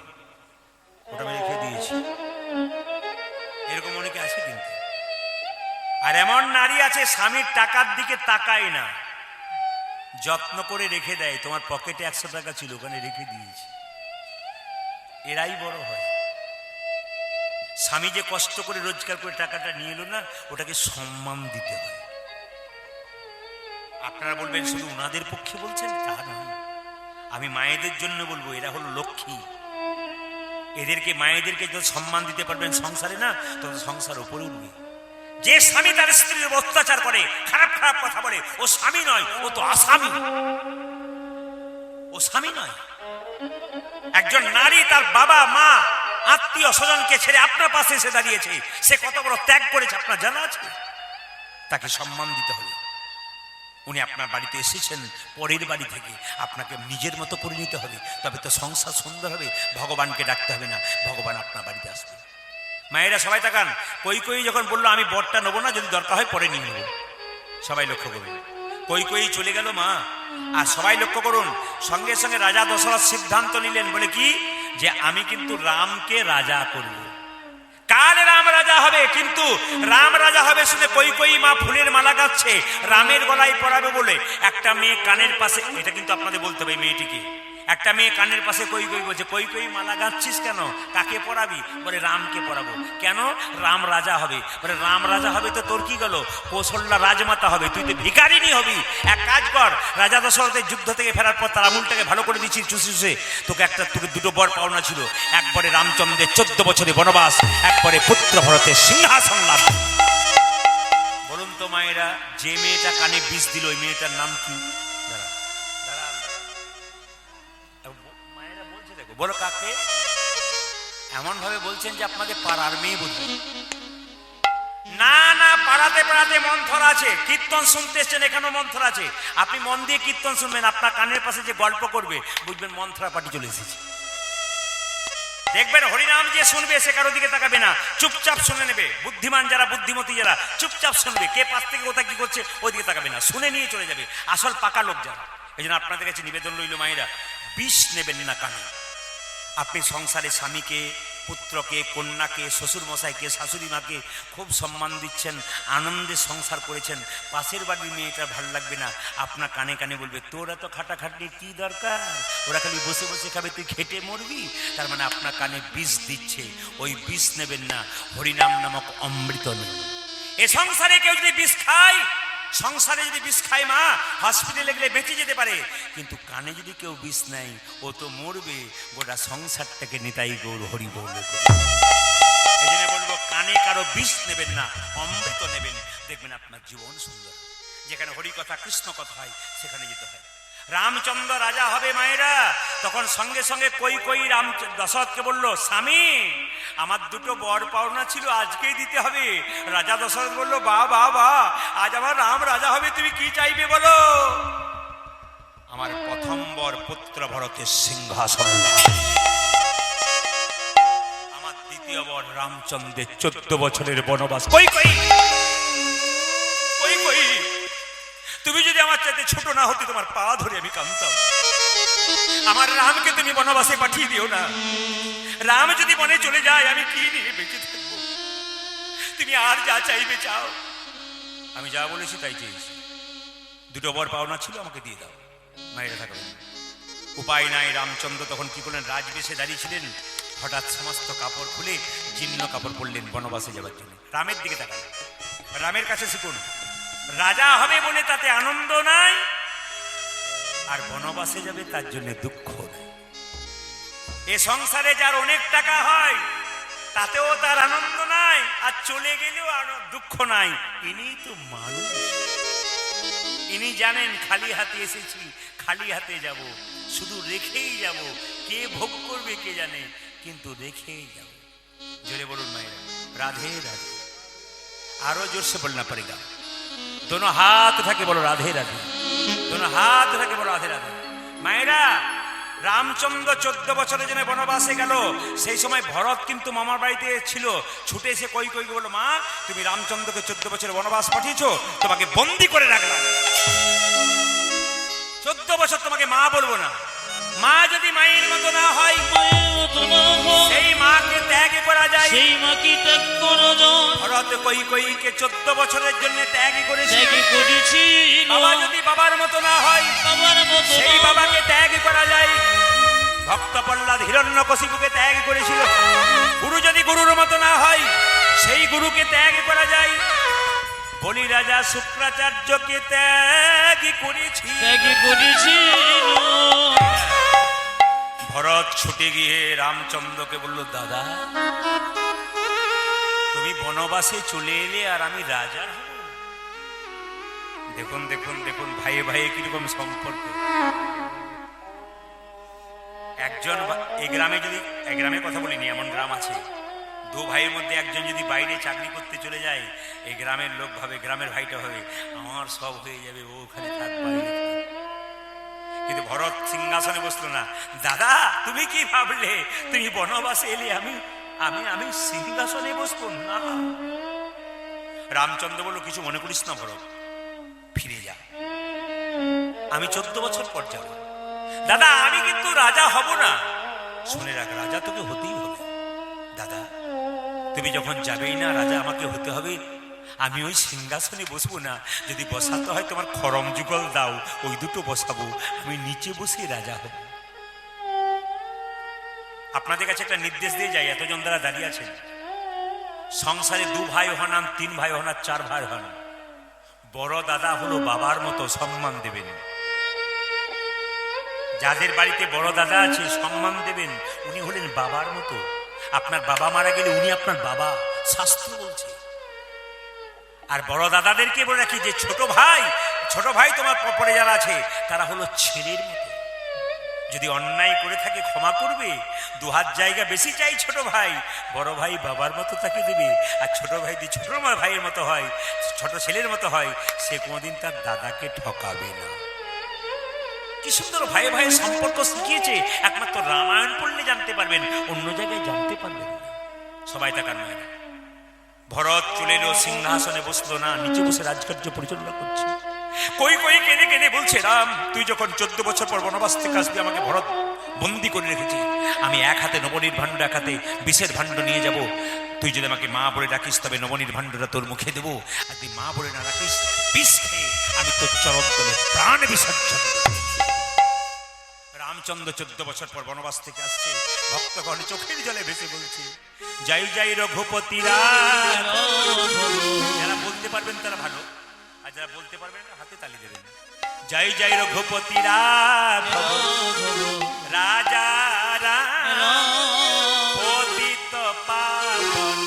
ওটা আমি রেখে দিয়েছি। এরকম অনেকে আছে কিন্তু। আর এমন নারী আছে স্বামীর টাকার দিকে তাকায় না, যত্ন করে রেখে দেয়, তোমার পকেটে 100 টাকা ছিল, ওখানে রেখে দিয়েছি। এরাই বড় হয়। স্বামী যে কষ্ট করে রোজগার করে টাকাটা নিয়ে এলো না, ওটাকে সম্মান দিতে হয়। আপনারা বলবেন শুধু ওনাদের পক্ষে বলছেন, তা নয়, আমি মায়েদের জন্য বলবো, এরা হলো লক্ষ্মী। এদেরকে, মায়েদেরকে যত সম্মান দিতে পারবেন সংসারে না, তত সংসার উপরে উঠবে। যে স্বামী তার স্ত্রীর উপর অত্যাচার করে, খারাপ খারাপ কথা বলে, ও স্বামী নয়, ও তো আসামি। ও স্বামী নয়। একজন নারী তার বাবা মা আত্মীয় স্বজনকে ছেড়ে আপনার পাশে এসে দাঁড়িয়েছে, সে কত বড় ত্যাগ করেছে আপনার জানা আছে? তাকে সম্মান দিতে হবে। উনি আপনার বাড়িতে এসেছেন পরের বাড়ি থেকে, আপনাকে নিজের মতো করে নিতে হবে, তবে তো সংসার সুন্দর হবে। ভগবানকে ডাকতে হবে না, ভগবান আপনার বাড়িতে আসবে। মায়েরা সবাই তাকান, কই কই যখন বললো আমি বরটা নেবো না, যদি দরকার হয় পরে নিয়ে নেবো, সবাই লক্ষ্য করুন। কই কই চলে গেল মা, আর সবাই লক্ষ্য করুন, সঙ্গে সঙ্গে রাজা দশরথ সিদ্ধান্ত নিলেন, বলে কি, যে আমি কিন্তু রামকে রাজা করব। কাল রাম রাজা হবে, কিন্তু রাম রাজা হবে শুনে কই কই মা ফুলের মালা গাচ্ছে রামের গলায় পরাবে বলে। একটা মেয়ে কানের পাশে, এটা কিন্তু আপনাদের বলতে হবে মেয়েটিকে, একটা মেয়ে কানের পাশে কই কই বলছে, কই কই মালা গাচ্ছিস কেন, কাকে পরাবি? বলে রামকে পরাবো। কেন? রাম রাজা হবে। বলে রাম রাজা হবে তো তোর কি গেল, কৌশল্যা রাজমাতা হবে, তুই তো ভিখারিনী হবি। এক কাজ কর, রাজা দশরথের যুদ্ধ থেকে ফেরার পর তার আঙুলটাকে ভালো করে দিচ্ছি চুষে চুষে, তোকে দুটো বর পাওনা ছিল, একবারে রামচন্দ্রের 14 বছরের বনবাস, একবারে পুত্র ভরতের সিংহাসন লাভ। বলুন তো মায়েরা, যে মেয়েটা কানে বিষ দিল ওই মেয়েটার নাম কি? মায়েরা বলছে, দেখো বলো কাকে? এমন ভাবে বলছেন যে আপনাদের পাড়ার মেয়ে বুঝবেন না। না, পাড়াতে পাড়াতে মন্থর আছে, কীর্তন শুনতে এসছেন, এখানেও মন্থর আছে। আপনি মন দিয়ে কীর্তন শুনবেন, আপনার কানের পাশে যে গল্প করবে বুঝবেন মন্থরা পার্টি চলে এসেছে। দেখবেন হরিনাম যে শুনবে সে কারো দিকে তাকাবে না, চুপচাপ শুনে নেবে। বুদ্ধিমান যারা, বুদ্ধিমতী যারা, চুপচাপ শুনবে, কে পাশ থেকে কোথায় কি করছে ওই দিকে তাকাবে না, শুনে নিয়ে চলে যাবে। আসল পাকা লোক যারা। এই জন্য আপনাদের কাছে নিবেদন রইল মায়েরা, বিষ নেবেন না কানে। আপনি সংসারে স্বামীকে, পুত্রকে, কন্যাকে, শ্বশুর মশাইকে, শাশুড়ি মাকে খুব সম্মান দিচ্ছেন, আনন্দে সংসার করেছেন, পাশের বাড়ির মেয়েটা ভালো লাগবে না, আপনার কানে কানে বলবে তোরা তো খাটাখাটির কি দরকার, ওরা খালি বসে বসে খাবে, তুই খেটে মরবি। তার মানে আপনার কানে বিষ দিচ্ছে, ওই বিষ নেবেন না। হরিনাম নামক অমৃত নেই। এ সংসারে কেউ যদি বিষ খায়, সংসারে যদি বিষ খায় মা, হসপিটালে গেলে বেঁচে যেতে পারে, কিন্তু কানে যদি কেউ বিষ নেয় ও তো মরবে, গোটা সংসারটাকে নিতাই গৌর হরি বলবে। এই জন্য বলবো, কানে কারো বিষ নেবেন না, অমৃত নেবেন, দেখবেন আপনার জীবন সুন্দর। যেখানে হরি কথা কৃষ্ণ কথা হয় সেখানে যেতে হয়। রামচন্দ্র রাজা হবে মায়েরা, তখন সঙ্গে সঙ্গে কই কই রাম দশরথকে বললো, স্বামী আমার দুটো বর পাওনা ছিল, আজকেই দিতে হবে। রাজা দশরথ বললো, বা বা বা, আজ আমার রাম রাজা হবে, তুমি কি চাইবে বলো? আমার প্রথম বর পুত্র ভরতের সিংহাসন, আমার দ্বিতীয় বর রামচন্দ্রের 14 বছরের বনবাস। কই কই কই কই, তুমি যদি আমার চাইতে ছোট না হতে তোমার পা ধরে আমি কাঁদতাম। আমার রামকে তুমি বনবাসে পাঠিয়ে দিও না। রাম যদি বনে চলে যায় আমি কি নিয়ে বেঁচে থাকবো? তুমি আর যা চাইবে চাও। আমি যা বলেছি তাই চেয়েছি। দুটো বর পাওনা ছিল, আমাকে দিয়ে দাও। মায়েরা থাকবেন, উপায় নাই। রামচন্দ্র তখন কি করলেন, রাজবেশে দাঁড়িয়েছিলেন, হঠাৎ সমস্ত কাপড় খুলে জীর্ণ কাপড় পরলেন বনবাসে যাবার জন্য। রামের দিকে তাকান, রামের কাছে শিখুন। রাজা হবে বলে তাতে আনন্দ নাই, আর বনবাসে যাবে তার জন্য দুঃখ নাই। এ সংসারে যার অনেক টাকা হয় তাতেও তার আনন্দ নাই, আর চলে গেলেও দুঃখ নাই। ইনি তো মানুষ, ইনি জানেন খালি হাতে এসেছি, খালি হাতে যাব, শুধু রেখেই যাব। কে ভোগ করবে কে জানে, কিন্তু রেখেই যাব। জোরে বলুন মায়েরা, রাধে রাধে। আরো জোরসে বলনা পড়েগা, दोनों हाथ उठा के बोलो राधे राधे, दोनों हाथ उठा के बोलो राधे राधे। मायरा, রামচন্দ্র 14 বছরের জন্য বনবাসে গেল। সেই সময় ভরত কিন্তু মামার বাড়িতে ছিল, ছুটে এসে কই কই বলল, মা তুমি রামচন্দ্রকে 14 বছরের বনবাস পাঠিয়েছো, তোমাকে বন্দি করে রাখলাম। 14 বছর তোমাকে মা বলবো না। মা যদি মায়ের মতো না হয়, সেই মাকে ত্যাগ করা যায়, সেই মাকে ত্যাগ করা যায়। ভরত কই কইকে 14 বছরের জন্য ত্যাগ করেছে। বাবা যদি বাবার মতো না হয়, বাবার মতো সেই বাবাকে ত্যাগ করা যায়। ভক্ত প্রহ্লাদ হিরণ্যকশিপুকে ত্যাগ করেছিল। গুরু যদি গুরুর মতো না হয়, সেই গুরুকে ত্যাগ করা যায়। বলি রাজা শুক্রাচার্যকে ত্যাগ করেছি। ভরত ছুটে গিয়ে রামচন্দ্রকে বলল, দাদা তুমি বনবাসে চলে এলে আর আমি রাজা হব। দেখুন দেখুন দেখুন, ভাইয়ে ভাইয়ে কিরকম সম্পর্ক। একজন এই গ্রামে, যদি এই গ্রামের কথা বলিনি, এমন গ্রাম আছে, দু ভাইয়ের মধ্যে একজন যদি বাইরে চাকরি করতে চলে যায়, এই গ্রামের লোক ভাবে, গ্রামের ভাইটা হবে আমার সব হয়ে যাবে, ও ওখানে থাক, বাইরে থাক। কিন্তু ভরত সিংহাসনে বসলো না। দাদা তুমি কি ভাবলে তুমি বনবাসে এলে আমি আমি আমি সিংহাসনে বসবো না? রামচন্দ্র বলল, কিছু মনে করিস না ভরত, ফিরে যা, আমি 14 বছর পর যাব। দাদা আমি কিন্তু রাজা হব না। শুনে রাখ, রাজা তোকে হতেই হবে। দাদা তুমি যখন যাবেই না, রাজা আমাকে হতে হবে। আমি ওই সিংহাসনে বসবো না, যদি বসাতে হয় তোমার খরম যুগল দাও, ওই দুটো বসাবো, আমি নিচে বসে রাজা হব। আপনাদের কাছে একটা নির্দেশ দিয়ে যাই, এতজন দ্বারা দাঁড়িয়ে আছেন, সংসারে 2 ভাই হন আর 3 ভাই হন আর 4 ভাই হন, বড় দাদা হলো বাবার মতো, সম্মান দেবেন। যাদের বাড়িতে বড় দাদা আছে সম্মান দেবেন, উনি হলেন বাবার মতো। আপনার বাবা মারা গেলে উনি আপনার বাবা, শাস্ত্র বলছে। আর বড় দাদাদেরকে বলে রাখি যে ছোট ভাই তোমার পরে যারা আছে তারা হলো ছেলের মতো। যদি অন্যায় করে থাকে ক্ষমা করবে, 2 হাত জায়গা বেশি চাই ছোট ভাই, বড় ভাই বাবার মতো তাকে দেবে। আর ছোট ভাই যদি ছোট ভাইয়ের মতো হয়, ছোট ছেলের মতো হয়, সে কোনোদিন তার দাদাকে ঠকাবে না। কি সুন্দর ভাই ভাইয়ের সম্পর্ক শিখিয়েছে, একমাত্র রামায়ণ পড়লে জানতে পারবেন, অন্য জায়গায় জানতে পারবেন না। সবাই তাকান নয় না। ভরত চলে এলো, সিংহাসনে বসলো না, নিচে বসে রাজকার্য পরিচালনা করছে। কই কেঁদে কেঁদে বলছে, রাম তুই যখন 14 বছর পর বনবাস থেকে আসবি, আমাকে ভরত বন্দি করে রেখেছি। আমি এক হাতে নবনীর ভাণ্ড, এক হাতে বিষের ভাণ্ড নিয়ে যাব। তুই যদি আমাকে মা বলে ডাকিস, তবে নবনীর ভাণ্ডটা তোর মুখে দেবো। আর তুই মা বলে না ডাকিস, বিষ খেয়ে আমি তোর চরণ তলে প্রাণ বিসর্জন দেব। রামচন্দ্র 14 বছর পর বনবাস থেকে আসছে, ভক্তগণ চোখের জলে ভেসে বলছে, যাই যাই রঘুপতি রাম। যারা বলতে পারবেন তারা ভালো, আর যারা বলতে পারবেন না হাতে তালি দেবেন। যাই যাই রঘুপতি রাম, রাজা রাম, পতিত পাবন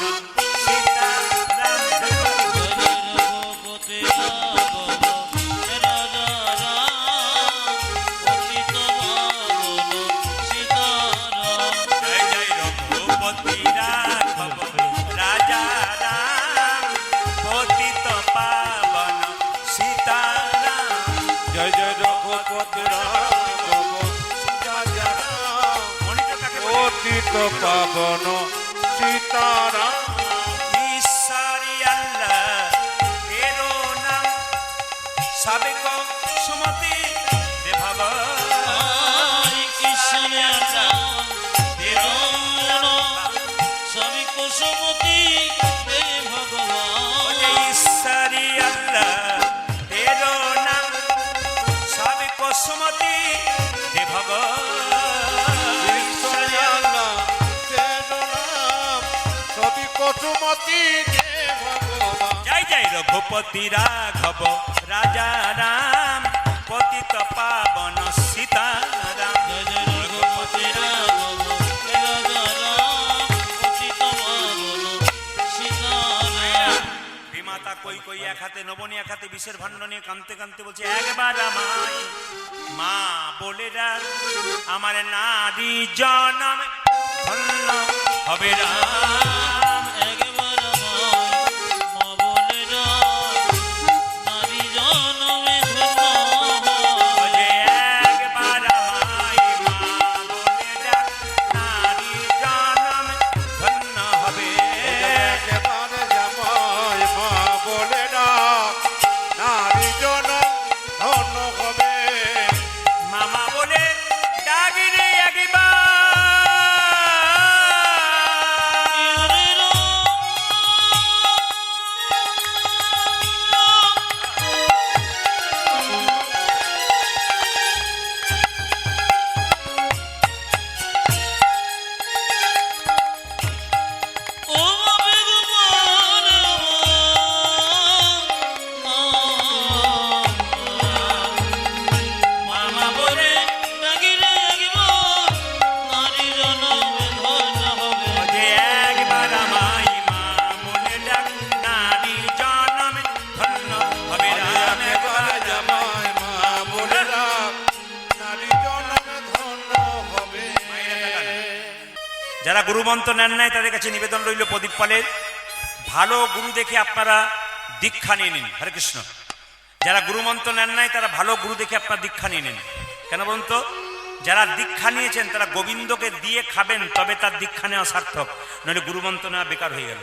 সীতা রাম। জয় জয় রঘুপতি রাঘব পতিত পাবন সীতারাম। ঈশ্বরী আল্লাহ তেরো নাম, সাবেক সুমতি রে ভগবান। ঈশ্বরী আল্লাহ তেরো নাম, সাবেক সুমতি রে ভগবান। ঈশ্বরী আল্লাহ তেরো নাম, সাবেক সুমতি রে ভগবান। ঈশ্বরী আল্লাহ তেরো নাম, সবই কসুমতি রে ভগবান। জয় জয় রঘুপতি রাঘব রাজা রাম, পতিত পাবন সীতারাম। জয় জয় রঘুপতি রাঘব রাজা রাম, পতিত পাবন সীতারাম। বিমাতা কই এক হাতে নবনী, এক হাতে বিষের ভাণ্ড নিয়ে কাঁদতে কাঁদতে বলছে, একবার আমায় মা বলে রাখ, আমার নারী জনম ধন্য হবে রাম। একবার আমায় মা বলে ডাক, নারী জনমে ধন্য বলে একবার আমায় মা বলে ডাক, নারী জনম ধন্য হবে। একেবারে জামাই মা বলে ডাক, নারী জন ধন্য হবে। মামা বলে ডাকি রে একবার, যারা গুরুমন্ত্র নেন নাই তাদের কাছে নিবেদন রইল প্রদীপ পালের, ভালো গুরু দেখে আপনারা দীক্ষা নিয়ে নিন। হরে কৃষ্ণ। যারা গুরুমন্ত্র নেন নাই তারা ভালো গুরু দেখে আপনার দীক্ষা নিয়ে নিন। কেন বলুন তো? যারা দীক্ষা নিয়েছেন তারা গোবিন্দকে দিয়ে খাবেন, তবে তার দীক্ষা নেওয়া সার্থক, নইলে গুরুমন্ত্র নেওয়া বেকার হয়ে গেল।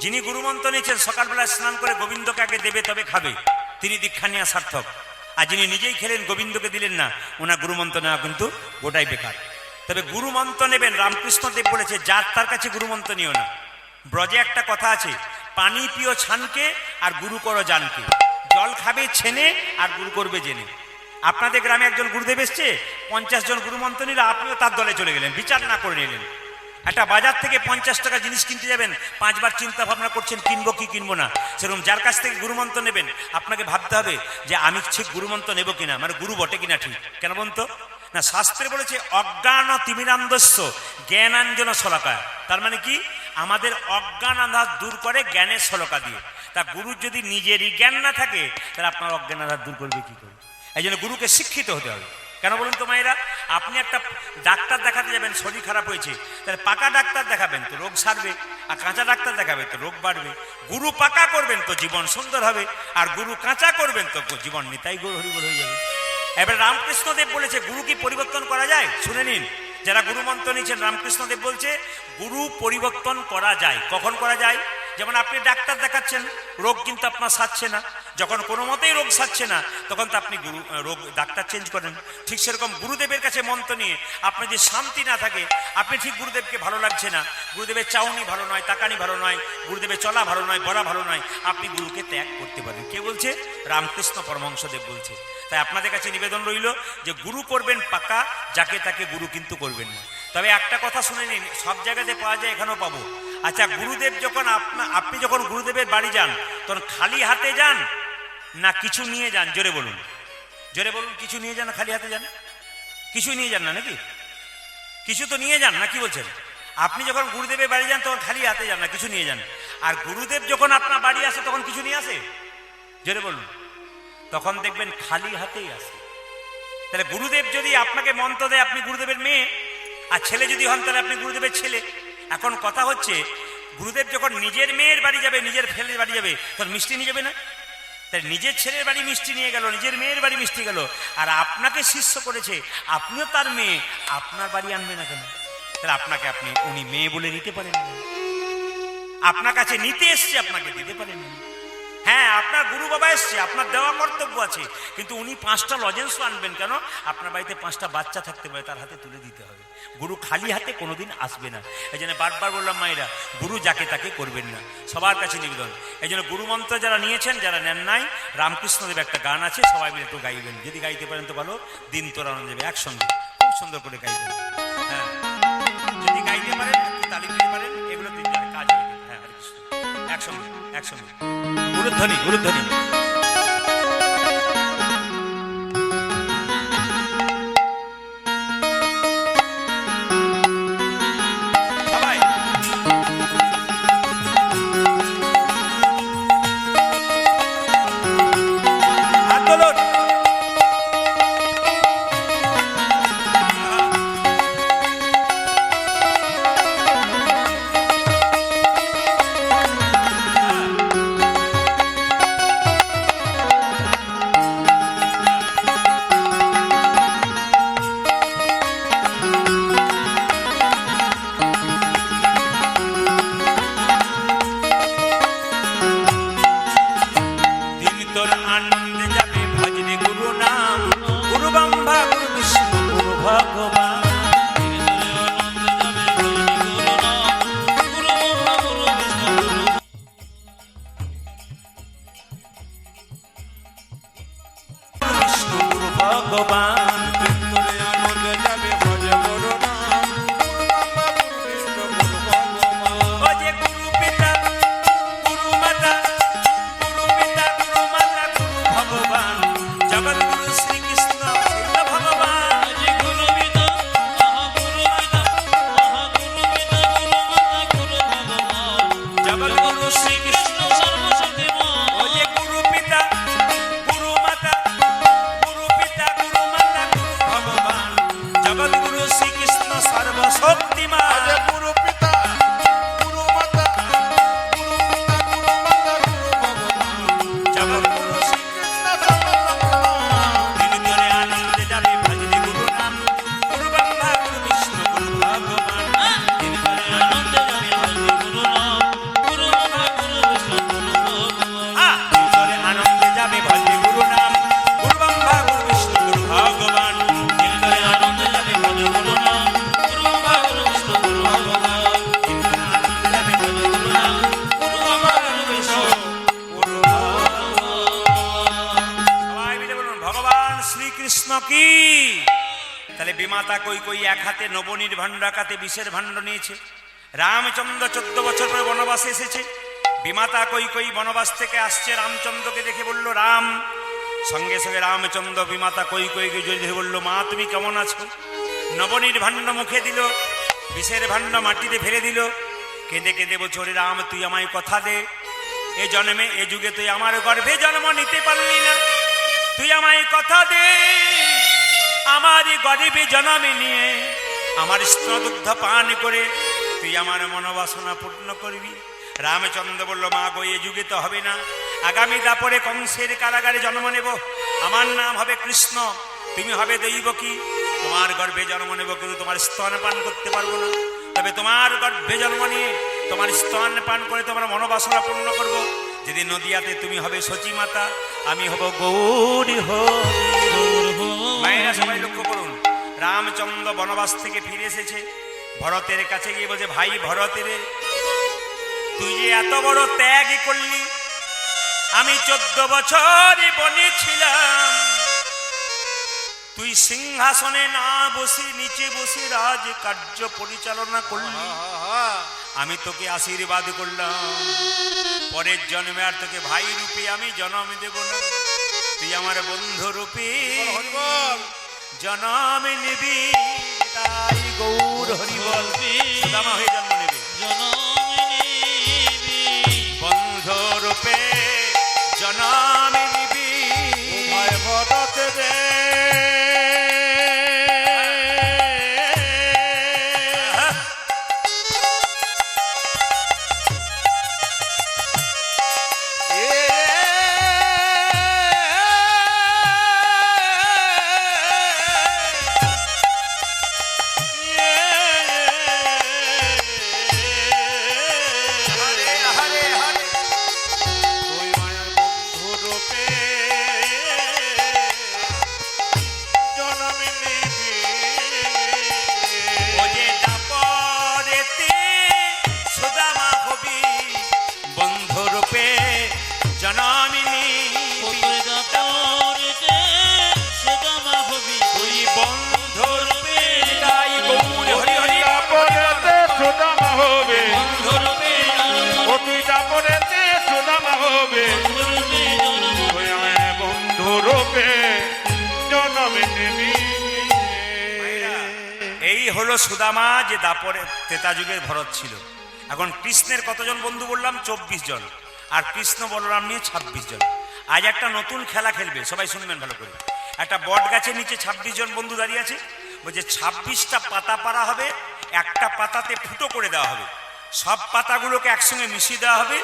যিনি গুরুমন্ত্র নিয়েছেন সকালবেলা স্নান করে গোবিন্দকে আগে দেবে তবে খাবে, তিনি দীক্ষা নেওয়া সার্থক। আর যিনি নিজেই খেলেন গোবিন্দকে দিলেন না, ওনার গুরুমন্ত্র নেওয়া কিন্তু গোটাই বেকার। তবে গুরুমন্ত্র নেবেন, রামকৃষ্ণদেব বলেছে যার তার কাছে গুরুমন্ত্র নিও না। ব্রজে একটা কথা আছে, পানি পিও ছানকে আর গুরু করো জানকে। জল খাবে ছেনে আর গুরু করবে জেনে। আপনাদের গ্রামে একজন গুরুদেব এসছে, 50 জন গুরুমন্ত্র নিলে আপনিও তার দলে চলে গেলেন, বিচার না করে নিলেন। একটা বাজার থেকে 50 টাকা জিনিস কিনতে যাবেন, 5 বার চিন্তা ভাবনা করছেন কিনবো কি কিনবো না। সেরকম যার কাছ থেকে গুরুমন্ত্র নেবেন আপনাকে ভাবতে হবে যে আমি ঠিক গুরুমন্ত্র নেবো কিনা, মানে গুরু বটে কিনা ঠিক। কেন বলুন তো? না, শাস্ত্রে বলেছে অজ্ঞান তিমিরান্ধস্য জ্ঞানাঞ্জন শলাকায়। তার মানে কি? আমাদের অজ্ঞান আধার দূর করে জ্ঞানের শলাকা দিয়ে। তা গুরুর যদি নিজেরই জ্ঞান না থাকে তাহলে আপনার অজ্ঞান আধার দূর করবে কি করে? এই জন্য গুরুকে শিক্ষিত হতে হবে। কেন বলুন তো মায়েরা? আপনি একটা ডাক্তার দেখাতে যাবেন, শরীর খারাপ হয়েছে, তাহলে পাকা ডাক্তার দেখাবেন তো রোগ সারবে, আর কাঁচা ডাক্তার দেখাবেন তো রোগ বাড়বে। গুরু পাকা করবেন তো জীবন সুন্দর হবে, আর গুরু কাঁচা করবেন তো জীবন নিতাই গৌর হরিবল হয়ে যাবে। এবার রামকৃষ্ণদেব বলেছে গুরু কি পরিবর্তন করা যায়? শুনে নিন, যারা গুরুমন্ত্র নিয়েছেন রামকৃষ্ণদেব বলছে গুরু পরিবর্তন করা যায়। কখন করা যায়? যেমন আপনি ডাক্তার দেখাচ্ছেন, রোগ কিন্তু আপনার সারছে না, যখন কোনো মতেই রোগ সারছে না তখন তো আপনি রোগ ডাক্তার চেঞ্জ করেন। ঠিক সেরকম গুরুদেবের কাছে মন্ত্র নিয়ে আপনার যে শান্তি না থাকে, আপনি ঠিক গুরুদেবকে ভালো লাগছে না, গুরুদেবের চাউনি ভালো নয়, তাকানি ভালো নয়, গুরুদেবের চলা ভালো নয়, বলা ভালো নয়, আপনি গুরুকে ত্যাগ করতে পারেন। কে বলছে? রামকৃষ্ণ পরমহংসদেব বলছে। তাই আপনাদের কাছে নিবেদন রইল যে গুরু করবেন পাকা, যাকে তাকে গুরু কিন্তু করবেন না। তবে একটা কথা শুনে নিন, সব জায়গাতে পাওয়া যায়, এখানেও পাবো। আচ্ছা, গুরুদেব যখন আপনি যখন গুরুদেবের বাড়ি যান তখন খালি হাতে যান না কিছু নিয়ে যান? জোরে বলুন, জোরে বলুন। কিছু নিয়ে যান না খালি হাতে যান? কিছু নিয়ে যান না নাকি? কিছু তো নিয়ে যান না, কি বলছেন? আপনি যখন গুরুদেবের বাড়ি যান তখন খালি হাতে যান না, কিছু নিয়ে যান। আর গুরুদেব যখন আপনার বাড়ি আসে তখন কিছু নিয়ে আসে? জোরে বলুন। তখন দেখবেন খালি হাতেই আসে। তাহলে গুরুদেব যদি আপনাকে মন্ত্র দেয় আপনি গুরুদেবের মেয়ে, আর ছেলে যদি হন তাহলে আপনি গুরুদেবের ছেলে। এখন কথা হচ্ছে, গুরুদেব যখন নিজের মেয়ের বাড়ি যাবে, নিজের ছেলের বাড়ি যাবে, তখন মিষ্টি নিয়ে যাবে না? তাই নিজের ছেলের বাড়ি মিষ্টি নিয়ে গেল, নিজের মেয়ের বাড়ি মিষ্টি গেল, আর আপনাকে শিষ্য করেছে, আপনিও তার মেয়ে, আপনার বাড়ি আনবে না কেন? তাহলে আপনাকে উনি মেয়ে বলে নিতে পারেন না। আপনার কাছে নিতে এসছে, আপনাকে দিতে পারেন না। হ্যাঁ, আপনার গুরু বাবা এসছে, আপনার দেওয়া কর্তব্য আছে, কিন্তু উনি 5টা লজেন্স আনবেন কেন? আপনার বাড়িতে 5টা বাচ্চা থাকতে পারে, তার হাতে তুলে দিতে হবে। গুরু খালি হাতে কোনোদিন আসবে না। এই জন্য বারবার বললাম মায়েরা, গুরু যাকে তাকে করবেন না, সবার কাছে নিবেদন। এই জন্য গুরুমন্ত্র যারা নিয়েছেন, যারা নেন নাই, রামকৃষ্ণদেব একটা গান আছে, সবাই মিলে একটু গাইবেন। যদি গাইতে পারেন তো ভালো, দিন তোরানো যাবে একসঙ্গে, খুব সুন্দর করে গাইবেন। হ্যাঁ, যদি গাইতে পারেন, তালি দিতে পারেন, এগুলো দিন যায়, কাজ হয়ে যাবে। হ্যাঁ, হরে কৃষ্ণ। একসঙ্গে একসঙ্গে উলুধ্বনি উলুধ্বনি। তাহলে বিমাতা কই কই এক হাতে নবনীর ভাণ্ড, এক হাতে বিষের ভাণ্ড নিয়েছে। রামচন্দ্র 14 বছর পরে বনবাসে এসেছে। বিমাতা কই কই বনবাস থেকে আসছে, রামচন্দ্রকে দেখে বলল রাম। সঙ্গে সঙ্গে রামচন্দ্র বিমাতা কই কই জড়িয়ে ধরে বলল মা তুমি কেমন আছো? নবনীর ভাণ্ড মুখে দিল, বিষের ভাণ্ড মাটিতে ফেলে দিল। কেঁদে কেঁদে বলছে ওরে রাম তুই আমায় কথা দে, এ জন্মে এ যুগে তুই আমার গর্ভে জন্ম নিতে পারলি না, তুই আমায় কথা দে, আমার গরিবে জন্মে নিয়ে আমার স্তনদুগ্ধ পান করে তুই আমার মনোবাসনা পূর্ণ করবি। রামচন্দ্র বলল মা গো এ যুগে তো হবে না, আগামী দাপরে কংসের কারাগারে জন্ম নেব, আমার নাম হবে কৃষ্ণ, তুমি হবে দৈবকী, তোমার গর্ভে জন্ম নেব কিন্তু তোমার স্তন পান করতে পারবো না, তবে তোমার গর্ভে জন্ম নিয়ে তোমার স্তন পান করে তোমার মনোবাসনা পূর্ণ করব। যেদিন নদিয়াতে তুমি হবে সচী মাতা, আমি হব গৌরী মায়েরা। সবাই লক্ষ্য করুন, রামচন্দ্র বনবাস থেকে ফিরে এসেছে, ভরতের কাছে গিয়ে বলছে ভাই ভরতের তুই যে এত বড় ত্যাগ করলি, আমি 14 বছর বনে ছিলাম, তুই সিংহাসনে না বসে নিচে বসে রাজ কার্য পরিচালনা করলি, আমি তোকে আশীর্বাদ করলাম, পরের জন্মে আর তোকে ভাই রূপে আমি জন্ম দেব না, তুই আমার বন্ধু রূপে জন্ম নিবি, তাই গৌর হরিবল সুদামা হয়ে জন্ম নেবে, বন্ধু রূপে জন্ম নিবি। ভরত রে এই হলো সুদামা, যে দাপরে ত্রেতা যুগের ভরত ছিল। এখন কৃষ্ণের কতজন বন্ধু বললাম? 24 জন, আর কৃষ্ণ বলরাম নিয়ে 26 জন। আজ একটা নতুন খেলা খেলবে, সবাই শুনবেন ভালো করে। একটা বট গাছের নিচে 26 জন বন্ধু দাঁড়িয়ে আছে, বলছে 26টা পাতা পাড়া হবে, একটা পাতাতে ফুটো করে দেওয়া হবে, সব পাতাগুলোকে একসঙ্গে মিশিয়ে দেওয়া হবে,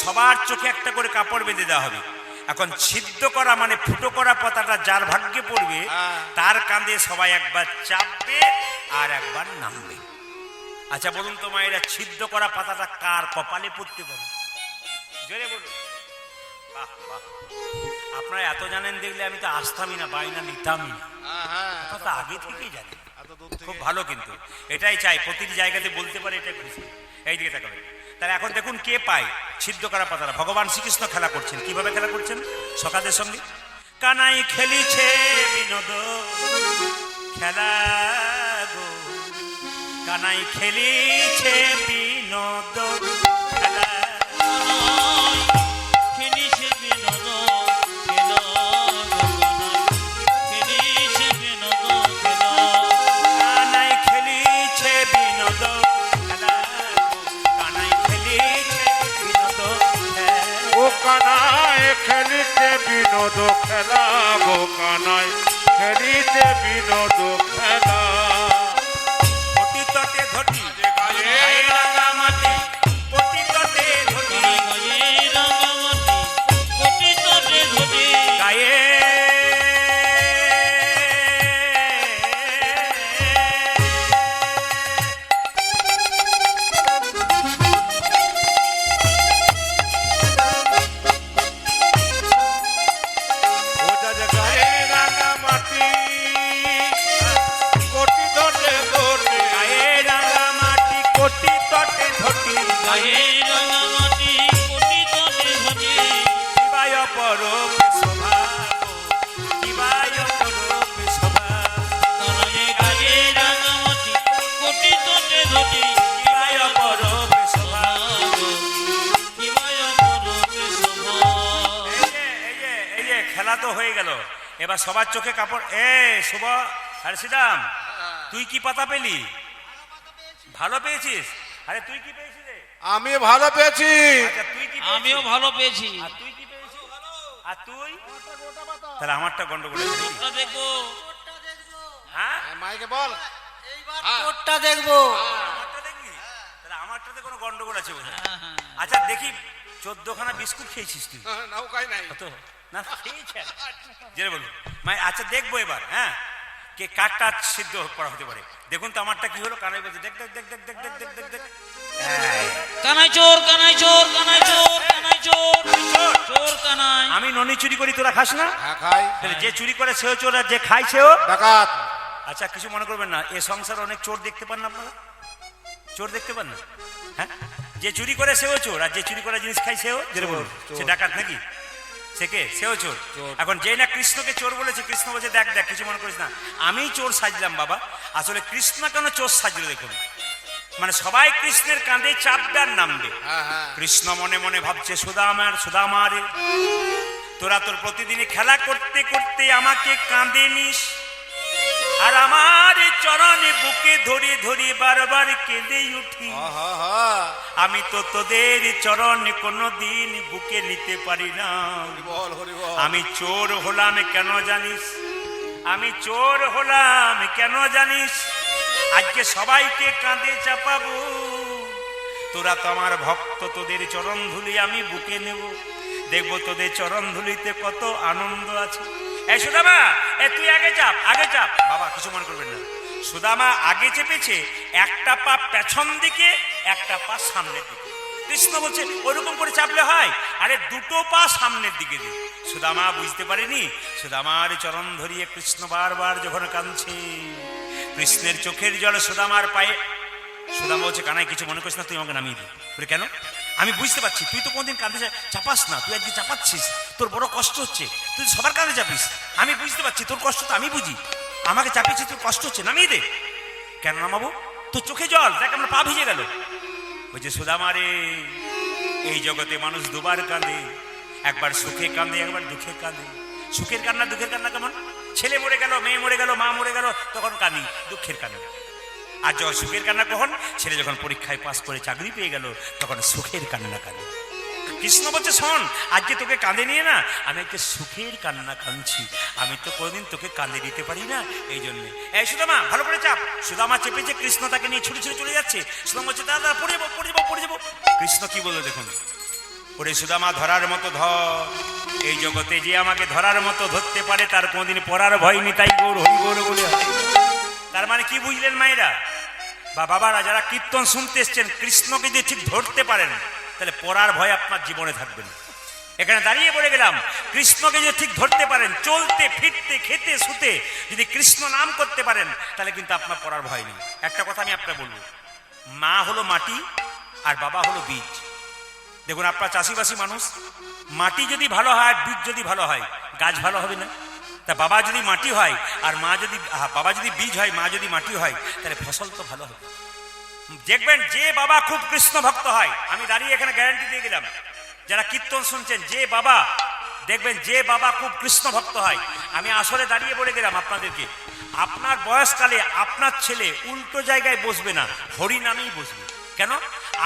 সবার চোখে একটা করে কাপড় বেঁধে দেওয়া হবে। এখন ছিদ্র করা মানে ফুটো করা পাতাটা যার ভাগ্যে পড়বে তার কাঁধে সবাই একবার চাপবে আর একবার নামবে। আচ্ছা বলুন তো মায়েরা, ছিদ্র করা পাতাটা কার কপালে পড়তে পারে? জোরে বলুন। বাহ বাহ, আপনারা এত জানেন দেখলে আমি তো আসতামই না, বাইনা নিতামই না, কথা আগে থেকেই জানি, খুব ভালো। কিন্তু এটাই চাই, প্রতিটি জায়গাতে বলতে পারে, এটাই খুশি। এই দিকে তাকাবে। তাহলে এখন দেখুন কে পায় ছিদ্র করা পাতাটা। ভগবান শ্রীকৃষ্ণ খেলা করছেন। কিভাবে খেলা করছেন? সখাদের সঙ্গে। কানাই খেলিছে বিনোদ খেলা গো, কানাই খেলিছে বিনোদ খেলা, খেলিছে বিনোদ খেলা, খেলিছে বিনোদ খেলা, কানাই খেলিছে বিনোদ খেলা, কানাই খেলিছে বিনোদ খেলা। ও কানায় খেলিতে বিনোদ খেলা, গো কানায় খেলিতে বিনোদ খেলা। ঘটি তটে ঘটি গায়ে রাঙা মাটি, ঘটি তটে ঘটি গায়ে রাঙামাটি, কোটি তটে ঘটি, গায়ে ওটা যে গায়ে রাঙা মাটি, কোটি ধরি কিবায় অপরূপে শোভা। কিবায় অপরূপে শোভা। এই যে খেলা তো হয়ে গেল, এবার সবার চোখে কাপড়। শুভ হরসিদাম, তুই কি পাতা পেলি? ভালো পেয়েছিস? আরে তুই কি পেয়েছিস রে? আমি ভালো পেয়েছি। আচ্ছা তুই কি পেয়েছিস? আমিও ভালো পেয়েছি। আর তুই কি পেয়েছিস? আর তুই? তাহলে আমারটা গন্ডগোল আছে। ওটা দেখো। হ্যাঁ মাইকে বল। তোরটা দেখবো। আমারটা দেখবি? তাহলে আমারটাতে কোনো গন্ডগোল আছে বোধ হয়। হ্যাঁ, হ্যাঁ। আচ্ছা দেখি 14খানা বিস্কুট খেয়েছিস তুই? নৌকায় নাই। কত? না খেয়েছেন জেনে বলুন মাই। আচ্ছা দেখবো এবার, হ্যাঁ, কে কাঠটা সিদ্ধ করা হতে পারে। দেখুন তো আমারটা কি হলো। কানাই বলছে দেখ দেখ দেখ দেখ দেখ দেখ দেখ দেখ দেখ। কানাই চোর, কানাই চোর, কানাই চোর, কানাই চোর, চোর। চোর কানাই। আমি ননি চুরি করি, তোরা খাস না? হ্যাঁ খাই। তাহলে যে চুরি করে সেও চোর, আর যে খায় সেও ডাকাত। আচ্ছা কিছু মনে করবেন না, এ সংসারে অনেক চোর দেখতে পান না আপনারা? চোর দেখতে পান না? হ্যাঁ, যে চুরি করে সেও চোর, আর যে চুরি করা জিনিস খায় সেও যেটা বলুন সে ডাকাত নাকি? সে কে? সেও চোর। এখন যে না কৃষ্ণকে চোর বলেছে, কৃষ্ণ বলছে দেখ দেখ কিছু মনে করিস না, আমি চোর সাজলাম বাবা। আসলে কৃষ্ণ কেন চোর সাজলো দেখুন, মানে সবাই কৃষ্ণের কাঁধে চাপদার নামবে। কৃষ্ণ মনে মনে ভাবছে সুদামার সুদামারে, তোরা তোর প্রতিদিনই খেলা করতে করতে আমাকে কাঁধে নিস, আর আমার চরণে বুকে ধরে ধরে বারবার কেঁদে উঠি। আমি তো তোদের চরণে কোনোদিন বুকে নিতে পারি না। আমি চোর হলাম কেন জানিস? আমি চোর হলাম কেন জানিস? আজকে সবাইকে কাঁধে চাপাবো। তোরা তো আমার ভক্ত, তোদের চরণ ধুলি আমি বুকে নেব, দেখবো তোদের চরণ ধুলিতে কত আনন্দ আছে। এই সুদামা, তুই আগে চাপ, আগে চাপ। বাবা কিছু মনে করবেন না, সুদামা আগে চেপেছে, একটা পা পেছন দিকে, একটা পা সামনের দিকে। কৃষ্ণ বলছে ওরকম করে চাপলে হয়? আরে দুটো পা সামনের দিকে দিই। সুদামা বুঝতে পারেনি, সুদামার চরণ ধরিয়ে কৃষ্ণ বারবার যখন কাঁদছে, কৃষ্ণের চোখের জল সুদামার পায়ে। সুদামা বলছে কানাই কিছু মনে করিস না, তুই আমাকে নামিয়ে দে। বলে কেন? আমি বুঝতে পারছি তুই তো কোনদিন কাঁধে চাপাস না, তুই আজকে চাপাচ্ছিস, তোর বড় কষ্ট হচ্ছে, তুই সবার কাঁধে চাপিস। আমি বুঝতে পারছি তোর কষ্ট, তো আমি বুঝি, আমাকে চাপিয়েছিস, তোর কষ্ট হচ্ছে, নামিয়ে দে। কেন নামাবো? তোর চোখে জল, দেখ আমার পা ভিজে গেল। বলছে সুদামা রে, এই জগতে মানুষ দুবার কাঁদে, একবার সুখে কাঁদে, একবার দুঃখে কাঁদে। সুখের কান্না দুঃখের কান্না কেমন? ছেলে মরে গেল, মেয়ে মরে গেল, মা মরে গেল, তখন কাঁদি, দুঃখের কান্না। আর যখন সুখের কান্না কখন? ছেলে যখন পরীক্ষায় পাস করে চাকরি পেয়ে গেল, তখন সুখের কান্না কাঁদে। কৃষ্ণ বলছে শোন, আজকে তোকে কাঁদে নিয়ে না, আমি আজকে সুখের কান্না কাঁদছি, আমি তো কোনোদিন তোকে কাঁদে দিতে পারি না, এই জন্যে। এই সুদামা ভালো করে চাপ। সুদামা চেপেছে, কৃষ্ণ তাকে নিয়ে ছুটে ছুটে চলে যাচ্ছে। সুদামা বলছে দাদা পড়ে যাবো, পড়ে যাবো, পড়ে যাবো। কৃষ্ণ কি বললো দেখুন, ওরে সুদামা ধরার মতো ধর, এই জগতে যে আমাকে ধরার মতো ধরতে পারে তার কোনোদিন পড়ার ভয় নেই, তাই গৌর হরি গৌর বলে। তার মানে কি বুঝলেন মায়েরা বা বাবারা, যারা কীর্তন শুনতে এসছেন, কৃষ্ণকে যদি ঠিক ধরতে পারেন তাহলে পড়ার ভয় আপনার জীবনে থাকবে না। এখানে দাঁড়িয়ে পড়ে গেলাম, কৃষ্ণকে যদি ঠিক ধরতে পারেন, চলতে ফিরতে খেতে শুতে যদি কৃষ্ণ নাম করতে পারেন, তাহলে কিন্তু আপনার পড়ার ভয় নেই। একটা কথা আমি আপনার বলবো, মা হলো মাটি আর বাবা হলো বীজ। দেখুন আপনার চাষিবাসী মানুষ, মাটি যদি ভালো হয়, বীজ যদি ভালো হয়, গাছ ভালো হবে না? তা বাবা যদি মাটি হয় আর মা যদি, বাবা যদি বীজ হয়, মা যদি মাটি হয়, তাহলে ফসল তো ভালো হবে। দেখবেন যে বাবা খুব কৃষ্ণ ভক্ত হয়, আমি দাঁড়িয়ে এখানে গ্যারান্টি দিয়ে গেলাম, যারা কীর্তন শুনছেন, যে বাবা দেখবেন যে বাবা খুব কৃষ্ণ ভক্ত হয়, আমি আসলে দাঁড়িয়ে বলে গেলাম আপনাদেরকে, আপনার বয়সকালে আপনার ছেলে উল্টো জায়গায় বসবে না, হরিনামেই বসবে। কেন?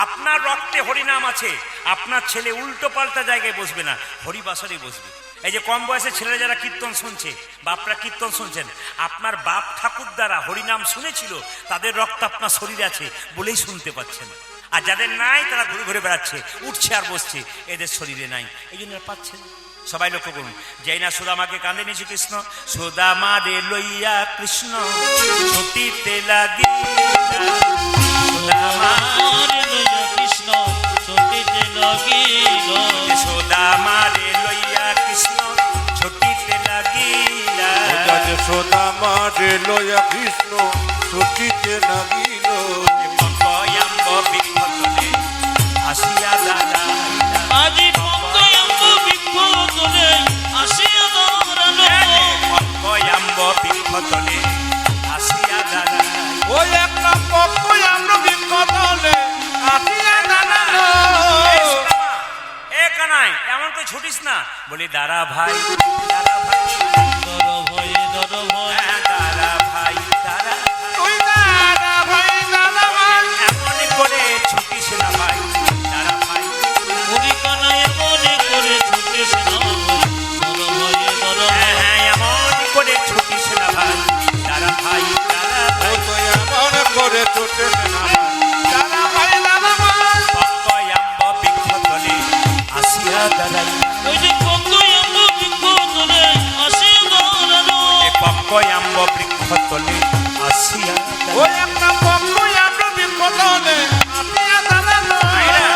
আপনার রক্তে হরিনাম আছে, আপনার ছেলে উল্টো পাল্টা জায়গায় বসবে না, হরিবাসরে বসবে। এই যে কম বয়সে ছেলেরা যারা কীর্তন শুনছে বা আপনারা কীর্তন শুনছেন, আপনার বাপ ঠাকুর দ্বারা হরিনাম শুনেছিল, তাদের রক্ত আপনার শরীরে আছে বলেই শুনতে পাচ্ছেন। আর যাদের নাই তারা ঘুরে ঘুরে বেড়াচ্ছে, উঠছে আর বসছে, এদের শরীরে নাই, এই জন্য পাচ্ছেন। সবাই লক্ষ্য করুন, যেই না সুদামাকে কাঁদে নিয়েছে কৃষ্ণ, সুদামা রে লইয়া কৃষ্ণ ছুটিতে লাগি, সুদামা কৃষ্ণ ছুটিতে লাগিল, সুদামা রে লইয়া কৃষ্ণ ছুটিতে লাগিলা, সুদামা রে লইয়া কৃষ্ণ ছুটিতে লাগিল, পঙ্কয়াম্ব বৃক্ষতলে আসিয়া দাঁড়াইলা, আজি পঙ্কয়াম্ব বৃক্ষতলে আসিয়া দাঁড়ালো, পঙ্কয়াম্ব বৃক্ষতলে আসিয়া দাঁড়াইলা। ওই একটা পক্ষ আমরা বলি দাঁড়া ভাই, দাঁড়া ভাই, দর ভয়ে দর ভয় হ্যাঁ, দাঁড়া ভাই, দাঁড়া ভাই। তুই দাদা ভাই দাদা ভাই এমন করে ছুটিস না ভাই, দাঁড়া ভাই। ওরে কানাই মনে করে ছুটিস না ভাই, দর ভয়ে দর হ্যাঁ, ভয় হ্যাঁ, এমন করে ছুটিস না ভাই, দাঁড়া ভাই, দাঁড়া ও ভাই। তুই এমন করে ছুটে না দাদা ভাই দাদা ভাই পক্কয়াম্ব বৃক্ষতলে আসিয়া দাঁড়াই, ওই যে পঙ্গয়াম্ব বৃক্ষ ধরে আসে দাঁড়ানো এ পক্কয়াম্ব বৃক্ষতলে আসিয়া ওই দাঁড়াই। একটা পক্ষ আমরা বিপদে আপিয়া দাঁড়ানো মায়েরা,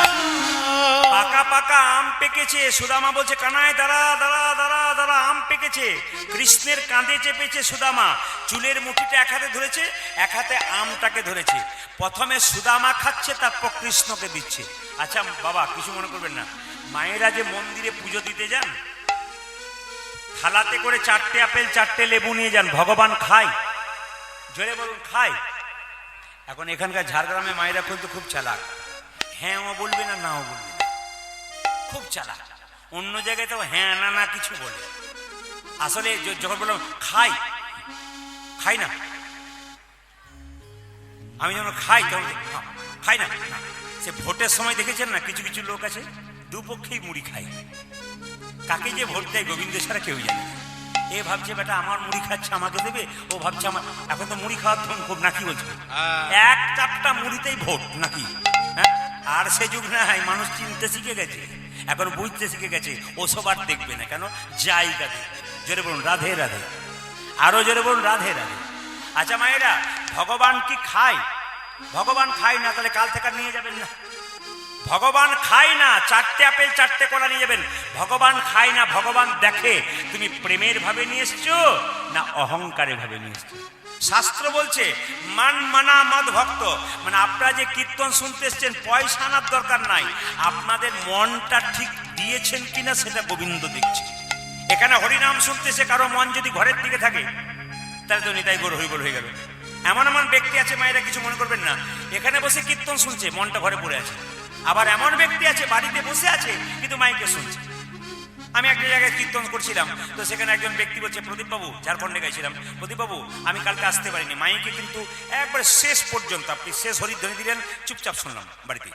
পাকা পাকা আম পেকেছে। সুদামা বলছে কানাই দাঁড়া দাঁড়া দাঁড়া দাঁড়া, আম পেকেছে। কৃষ্ণের কাঁধে চেপেছে সুদামা, চুলের মুঠিটা এক হাতে ধরেছে, এক হাতে আমটাকে ধরেছে। প্রথমে সুদামা খাচ্ছে, তারপর কৃষ্ণকে দিচ্ছে। আচ্ছা বাবা, কিছু মনে করবেন না, মায়েরা যে মন্দিরে পুজো দিতে যান, থালাতে করে 4টে আপেল 4টে লেবু নিয়ে যান, ভগবান খায়? জোরে বলুন, খায়? এখন এখানকার ঝাড়গ্রামে মায়েরা কিন্তু খুব চালাক, হ্যাঁ ও বলবে না, নাও বলবে না, খুব চালাক। অন্য জায়গায় তো হ্যাঁ না না কিছু বলে, আসলে যখন বললাম খাই, খাই না, আমি যখন খাই তখন খাই না। সে ভোটের সময় দেখেছেন না, কিছু কিছু লোক আছে দুপক্ষেই মুড়ি খায়। কাকে যে ভোট দেয় গোবিন্দ ছাড়া কেউ জানে না। এ ভাবছে বেটা আমার মুড়ি খাচ্ছে, আমাকে দেবে। ও ভাবছে আমার, এখন তো মুড়ি খাওয়ার ধরুন খুব নাকি বলছে, এক চাপটা মুড়িতেই ভোট নাকি। হ্যাঁ, আর সে যুগ নাই, মানুষ চিনতে শিখে গেছে, এখন বুঝতে শিখে গেছে। ওসব আর দেখবে না, কেন জায়গা দেখবে। জোরে বলুন রাধে রাধে, আরো জোরে বলুন রাধে রাধে। আচ্ছা মায়েরা, ভগবান কি খায়? ভগবান খায় না, তাহলে কাল থেকে আর নিয়ে যাবেন না। ভগবান খায় না, 4টে আপেল 4টে কলা নিয়ে যাবেন। ভগবান খায় না, ভগবান দেখে তুমি প্রেমের ভাবে নিয়ে এসছো না অহংকারের ভাবে নিয়ে এসছো। শাস্ত্র বলছে মান মানা মদ ভক্ত, মানে আপনারা যে কীর্তন শুনতে এসছেন, পয়সা আনার দরকার নাই, আপনাদের মনটা ঠিক দিয়েছেন কিনা সেটা গোবিন্দ দেখছে। এখানে হরিনাম শুনতেছে, কারো মন যদি ঘরের দিকে থাকে তাহলে তো নিতাই গৌর হরিবোল হয়ে গেল। এমন এমন ব্যক্তি আছে মায়েরা, কিছু মনে করবেন না, এখানে বসে কীর্তন শুনছে, মনটা ঘরে পড়ে আছে। আবার এমন ব্যক্তি আছে বাড়িতে বসে আছে কিন্তু মাইকে শুনছে। আমি একটা জায়গায় কীর্তন করছিলাম, তো সেখানে একজন ব্যক্তি বলছে, প্রদীপ বাবু, ঝাড়খণ্ডে গেছিলাম, প্রদীপ বাবু আমি কালকে আসতে পারিনি, মাইকে কিন্তু একবারে শেষ পর্যন্ত আপনি শেষ হরিধ্বনি দিলেন, চুপচাপ শুনলাম বাড়িতে।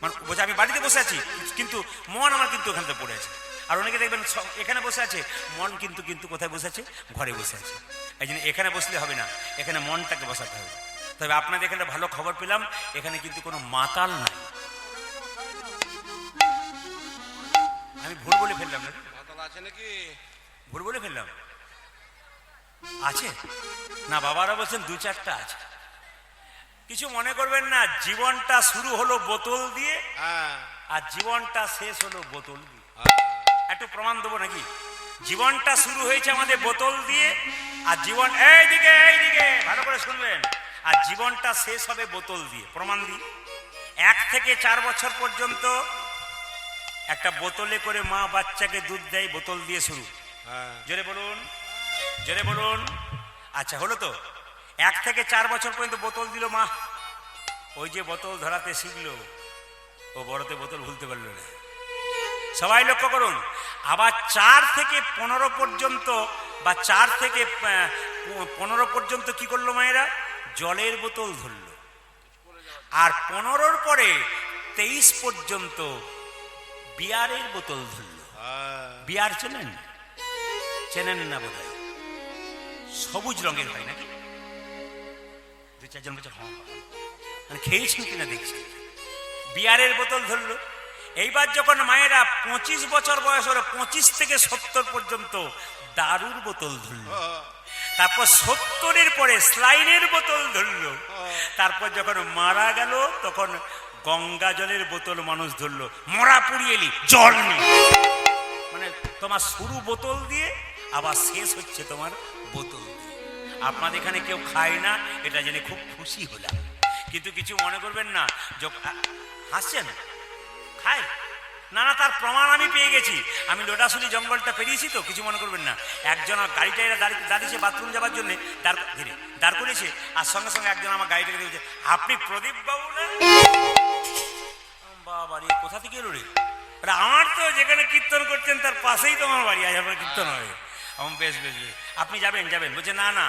মানে বলছে আমি বাড়িতে বসে আছি কিন্তু মন আমার কিন্তু ওখান থেকে পড়ে আছে। আর অনেকে দেখবেন এখানে বসে আছে, মন কিন্তু কিন্তু কোথায় বসে আছে? ঘরে বসে আছে। এই জন্য এখানে বসলে হবে না, এখানে মনটাকে বসাতে হবে। তবে আপনাদের এখানে ভালো খবর পেলাম, এখানে কিন্তু কোনো মাতাল নাই। আমি ভুল বলে ফেললাম নাকি? আছে নাকি? ভুল বলে ফেললাম? আছে না? বাবারা বলছেন 2-4টা আছে। কিছু মনে করবেন না, জীবনটা শুরু হলো বোতল দিয়ে, আর জীবনটা শেষ হলো বোতল দিয়ে। একটু প্রমাণ দেবো নাকি? জীবনটা শুরু হয়েছে আমাদের বোতল দিয়ে, আর জীবন এইদিকে এইদিকে ভালো করে শুনবেন, আর জীবনটা শেষ হবে বোতল দিয়ে। প্রমাণ দিই, 1 থেকে 4 বছর পর্যন্ত একটা বোতলে করে মা বাচ্চাকে দুধ দেয়, বোতল দিয়ে শুরু। জোরে বলুন, জোরে বলুন। আচ্ছা হলো তো, 1 থেকে 4 বছর পর্যন্ত বোতল দিল মা, ওই যে বোতল ধরাতে শিখলো, ও বড়তে বোতল ভুলতে পারলো না। সবাই লক্ষ্য করুন। আবার 4 থেকে 15 পর্যন্ত বা 4 থেকে 15 পর্যন্ত কি করলো মায়েরা? জলের বোতল ধরলো। আর 15-র পরে 23 পর্যন্ত বিয়ারের বোতল ধরলো। বিয়ার চেনেন? চেনেন না বোধ হয়, সবুজ রঙের হয় নাকি? 2-4 জন বলছে হ্যাঁ, মানে খেয়েছেন কিনা দেখছি। বিয়ারের বোতল ধরলো। এইবার যখন মায়েরা 25 বছর বয়স হলো, 25 থেকে 70 পর্যন্ত দারুর বোতল ধরলো। তারপর 70-এর পরে স্লাইনের বোতল ধরলো। তারপর যখন মারা গেল তখন গঙ্গা জলের বোতল মানুষ ধরলো। মরা পুড়িয়ে এলি, জল নেই। মানে তোমার শুরু বোতল দিয়ে, আবার শেষ হচ্ছে তোমার বোতল দিয়ে। আপনাদের এখানে কেউ খায় না, এটা জেনে খুব খুশি হলাম। কিন্তু কিছু মনে করবেন না, হাসছেন, খায় না না, তার প্রমাণ আমি পেয়ে গেছি। আমি লোটাশুলি জঙ্গলটা পেরিয়েছি তো, কিছু মনে করবেন না। একজন গাড়িটা দাঁড়িয়েছে বাথরুম যাবার জন্য, দাঁড় করেছে, আর সঙ্গে সঙ্গে একজন আমার গাড়িটাকে দেখেছে, আপনি প্রদীপ বাবু না? বাবা রে, কোথা থেকে এলো রে? বলে, আমার তো যেখানে কীর্তন করছেন তার পাশেই তো আমার বাড়ি, আজ আপনার কীর্তন হবে। আমার বেশ বেশ বেশ, আপনি যাবেন যাবেন। বলছে না না,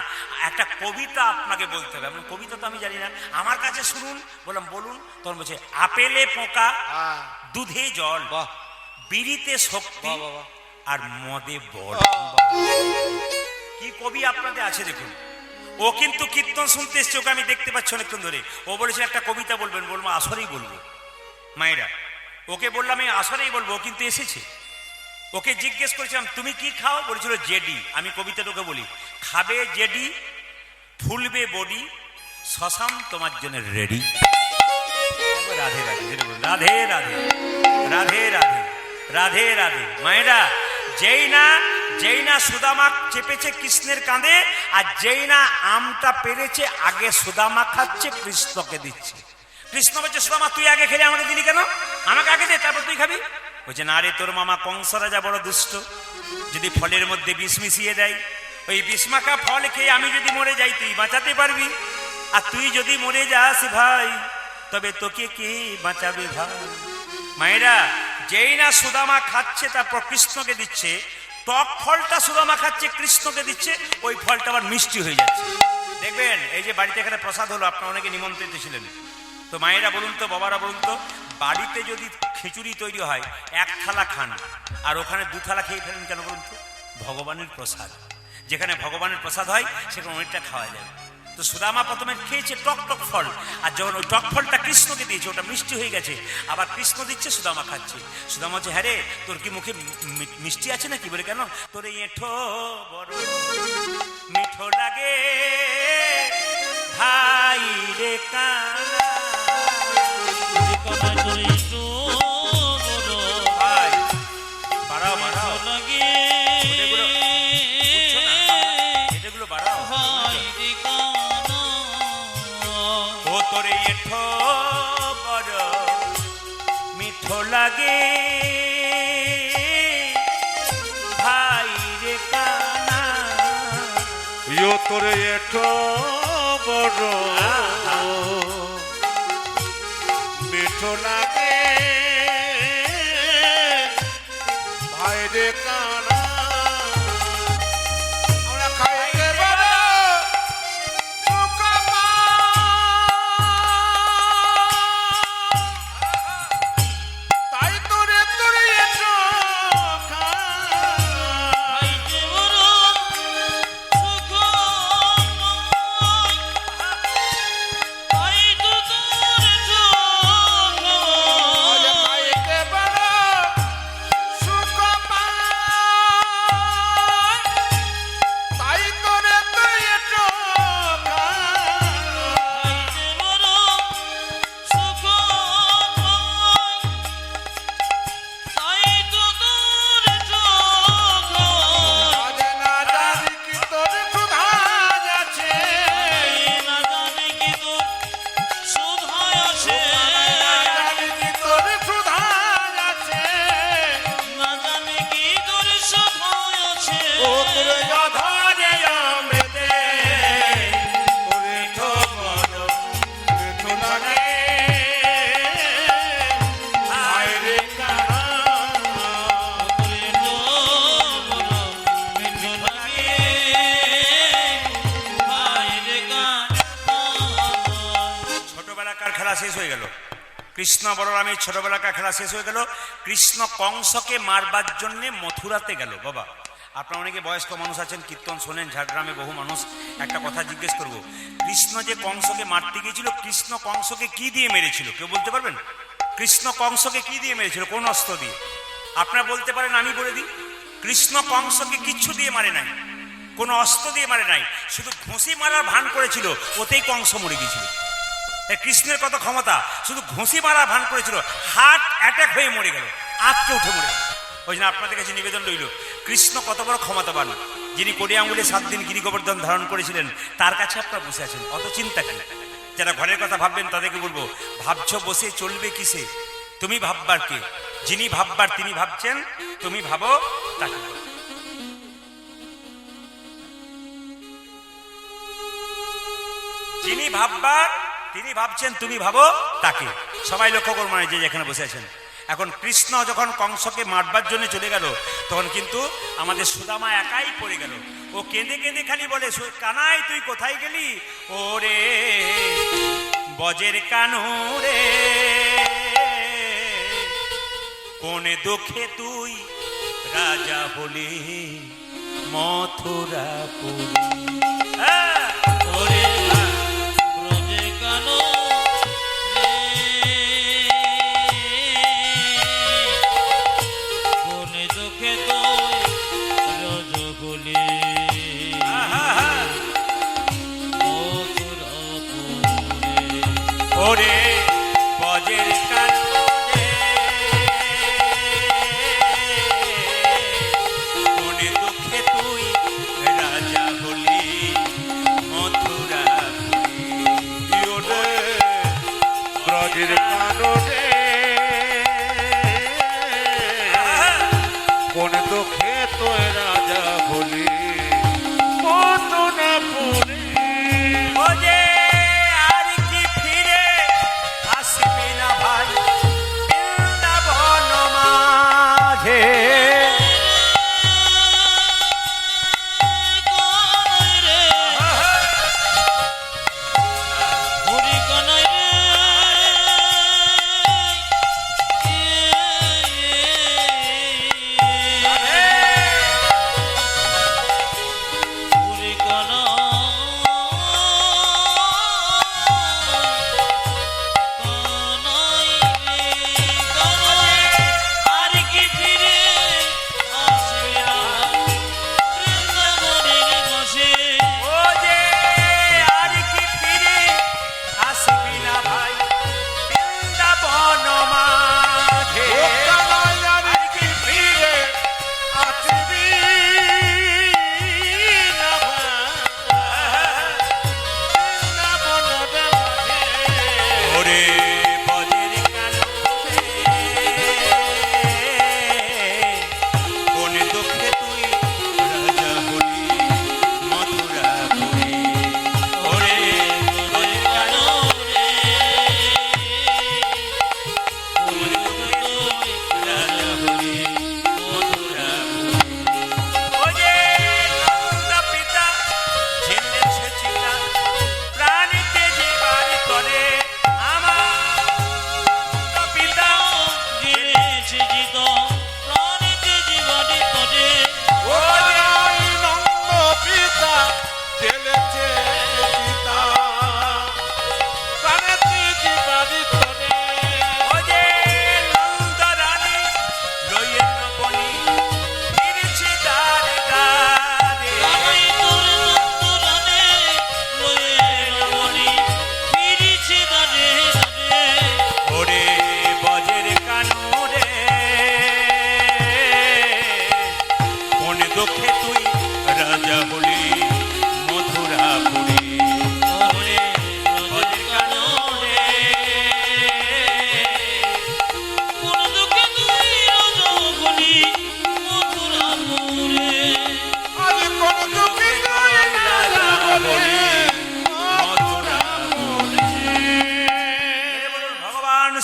একটা কবিতা আপনাকে বলতে হবে। আপনার কবিতা তো আমি জানি না, আমার কাছে শুনুন। বললাম বলুন। তখন বলছে, আপেলে পোকা, হ্যাঁ, দুধে জল, বাহ বিড়িতে শক্তি, বাহ, বাহ, বাহ। আর মদে বল। কি কবি আপনাদের আছে দেখুন। ও কিন্তু কীর্তন শুনতে এসছে, ওকে আমি দেখতে পাচ্ছি অনেকক্ষণ ধরে। ও বলেছে একটা কবিতা বলবেন। বলবো আসরেই বলবো। মায়েরা, ওকে বললাম আমি আসরেই বলবো, ও কিন্তু এসেছে। ওকে জিজ্ঞেস করেছিলাম তুমি কি খাও, বলেছিল জেডি। আমি কবিতাটা ওকে বলি, খাবে জেডি, ফুলবে বডি, শ্মশান তোমার জন্য রেডি। রাধে রাধে, রাধে রাধে, রাধে রাধে, রাধে রাধে। মায়েরা, যেই না সুদামা চেপেছে কৃষ্ণের কাঁধে, আর যেই না আমটা পেরেছে, আগে সুদামা খাচ্ছে, কৃষ্ণকে দিচ্ছে। কৃষ্ণ বলছে, সুদামা তুই আগে খেলে আমাকে দিলি কেন? আমাকে আগে দে, তারপর তুই খাবি। বলছে, না রে, তোর মামা কংস রাজা বড় দুষ্ট, যদি ফলের মধ্যে বিষ মিশিয়ে দেয়, ওই বিষ মাখা ফল খেয়ে আমি যদি মরে যাই, তুই বাঁচাতে পারবি? আর তুই যদি মরে যাস ভাই, তবে তোকে কে বাঁচাবে ভাই? মায়েরা, যেই না সুদামা খাচ্ছে, তারপর কৃষ্ণকে দিচ্ছে। টক ফলটা সুদামা খাচ্ছে, কৃষ্ণকে দিচ্ছে, ওই ফলটা আবার মিষ্টি হয়ে যাচ্ছে। দেখবেন, এই যে বাড়িতে এখানে প্রসাদ হলো, আপনারা অনেকে নিমন্ত্রিত ছিলেন। তো মায়েরা বলুন তো, বাবারা বলুন তো, বাড়িতে যদি খিচুড়ি তৈরি হয়, এক থালা খান, আর ওখানে 2 থালা খেয়ে ফেলেন কেন বলুন তো? ভগবানের প্রসাদ। যেখানে ভগবানের প্রসাদ হয়, সেখানে অনেকটা খাওয়া যায়। তো সুদামা প্রথমে খেয়েছে টক টক ফল, আর যখন ওই টক ফলটা কৃষ্ণকে দিয়েছে, ওটা মিষ্টি হয়ে গেছে, আবার কৃষ্ণ দিচ্ছে, সুদামা খাচ্ছে। সুদামা হচ্ছে, হ্যাঁ রে, তোর কি মুখে মিষ্টি আছে না? কি বলে, কেন? তোর এঁঠো বড় মিঠো লাগে ভাই রে কানা। কানায় তোর একটু বড় ভাই বাড়াও বাড়াও, লাগে এগুলো বুঝছো না? এগুলো বাড়াও। ভাই রে কানা। ও তোরে এঠো বড় মিঠো লাগে ভাই রে কানা। ইয়ো তোরে এঠো বড় মিঠো লাগে ভাই রে কানা। আমরা খাইতে বড় সুখ পাই, তাই তোরে এঠো খাই। ভাইকে বড় সুখ পাই, তাই তো তোর চোখ। খাইতে বড় সুখ পাই, তাই তোরে এঠো খাই। ভাইকে বড় সুখ পাই, তাই তো তোর চোখ। আজে না জানি কি তোর ক্ষুধা আছে, না জানি কি তোর সুধায় আছে, না জানি কি তোর ক্ষুধা আছে। না জানি কি তোর সুধায় আছে। ও তোর গাধারে আমেতে তোরে ঠোকর মিঠো লাগে হায় রে কানা। তোরে তো বড় মিঠো লাগে ভাই রে কানা। ছোটবেলাকার খেলা শেষ হয়ে গেল। কৃষ্ণ বলরামের ছোটবেলাকার খেলা শেষ হয়ে গেল। কৃষ্ণ কংসকে মারবার জন্য মথুরাতে গেল। বাবা, আপনারা অনেকে বয়স্ক মানুষ আছেন, কীর্তন শোনেন, ঝাড়গ্রামে বহু মানুষ। একটা কথা জিজ্ঞেস করব, কৃষ্ণ যে কংসকে মারতে গিয়েছিল, কৃষ্ণ কংসকে কি দিয়ে মেরেছিল? কেউ বলতে পারবেন? কৃষ্ণ কংসকে কি দিয়ে মেরেছিল? কোন অস্ত্র দিয়ে? আপনারা বলতে পারেন, আমি বলে দিই। কৃষ্ণ কংসকে কিচ্ছু দিয়ে মারে নাই, কোনো অস্ত্র দিয়ে মারে নাই, শুধু ঘুষি মারার ভান করেছিল, ওতেই কংস মরে গিয়েছিল। কৃষ্ণের কত ক্ষমতা, শুধু ঘুষি মারার ভান করেছিল, হার্ট অ্যাটাক হয়ে মরে গেল, আঁতকে উঠে মরে গেল। ওই জন্য আপনাদের কাছে নিবেদন রইল, কৃষ্ণ কত বড় ক্ষমতাবান। যিনি কোড়ি আঙুলে 7 দিন গিরি গোবর্ধন ধারণ করেছিলেন, তার কাছে আপনারা বসে আছেন, অত চিন্তা কেন? যারা ঘরের কথা ভাববেন তাদেরকে বলবো, ভাবছ বসে চলবে কিসে? তুমি ভাববার কে? যিনি ভাববার তিনি ভাবছেন, তুমি ভাবো তাকে। যিনি ভাববার তিনি ভাবছেন, তুমি ভাবো তাকে। সবাই লক্ষ্য করবো, মানে যে যেখানে বসে আছেন, এখন কৃষ্ণ যখন কংসকে মারবার জন্য চলে গেল, তখন কিন্তু আমাদের সুদামা একাই পড়ে গেল। ও কেঁদে কেঁদে খালি বলে, কানাই তুই কোথায় গেলি? ওরে বজের কানু রে, কোন দুঃখে তুই রাজা হলি মথুরাপুরী। হ্যাঁ, ওরে ব্রজে কানো রে, কোন দুঃখে তুই রজগুলি মথুরাপুরে। ওরে বজের কানু রে, কোন দুঃখে তুই রাজা হলি মথুরাপুরী। ওরে ব্রজের কাননে কোন দুঃখে তোর রাজা হলি মথুরাপুরে। ওরে আর কি ফিরে আসবি না ভাই বৃন্দাবন মাঝে।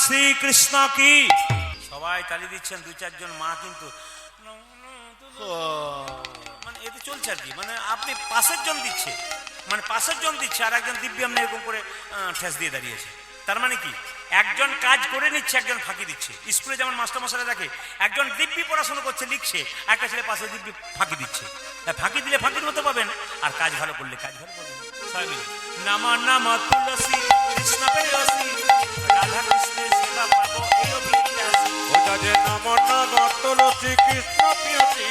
শ্রীকৃষ্ণ কি। সবাই তালি দিচ্ছেন, দু চারজন মা কিন্তু মানে এতে চলছে আর কি, মানে আপনি পাশের জন দিচ্ছে, মানে পাশের জন দিচ্ছে আর একজন দিব্যি আপনি এরকম করে ঠেস দিয়ে দাঁড়িয়েছে। তার মানে কি, একজন কাজ করে নিচ্ছে, একজন ফাঁকি দিচ্ছে। স্কুলে যেমন মাস্টারমশাইরা দেখে, একজন দিব্যি পড়াশোনা করছে লিখছে, একটা ছেলে পাশে দিব্যি ফাঁকি দিচ্ছে। ফাঁকি দিলে ফাঁকির মতো পাবেন, আর কাজ ভালো করলে কাজ ভালো পাবেন। সবাই মিলে নামা নামা তুলসী কৃষ্ণ প্রেয়সী, রাধা কৃষ্ণের সেবা পাবো এই অভিলাষী। ওটা যে নম নম তুলসী কৃষ্ণ প্রিয়সী,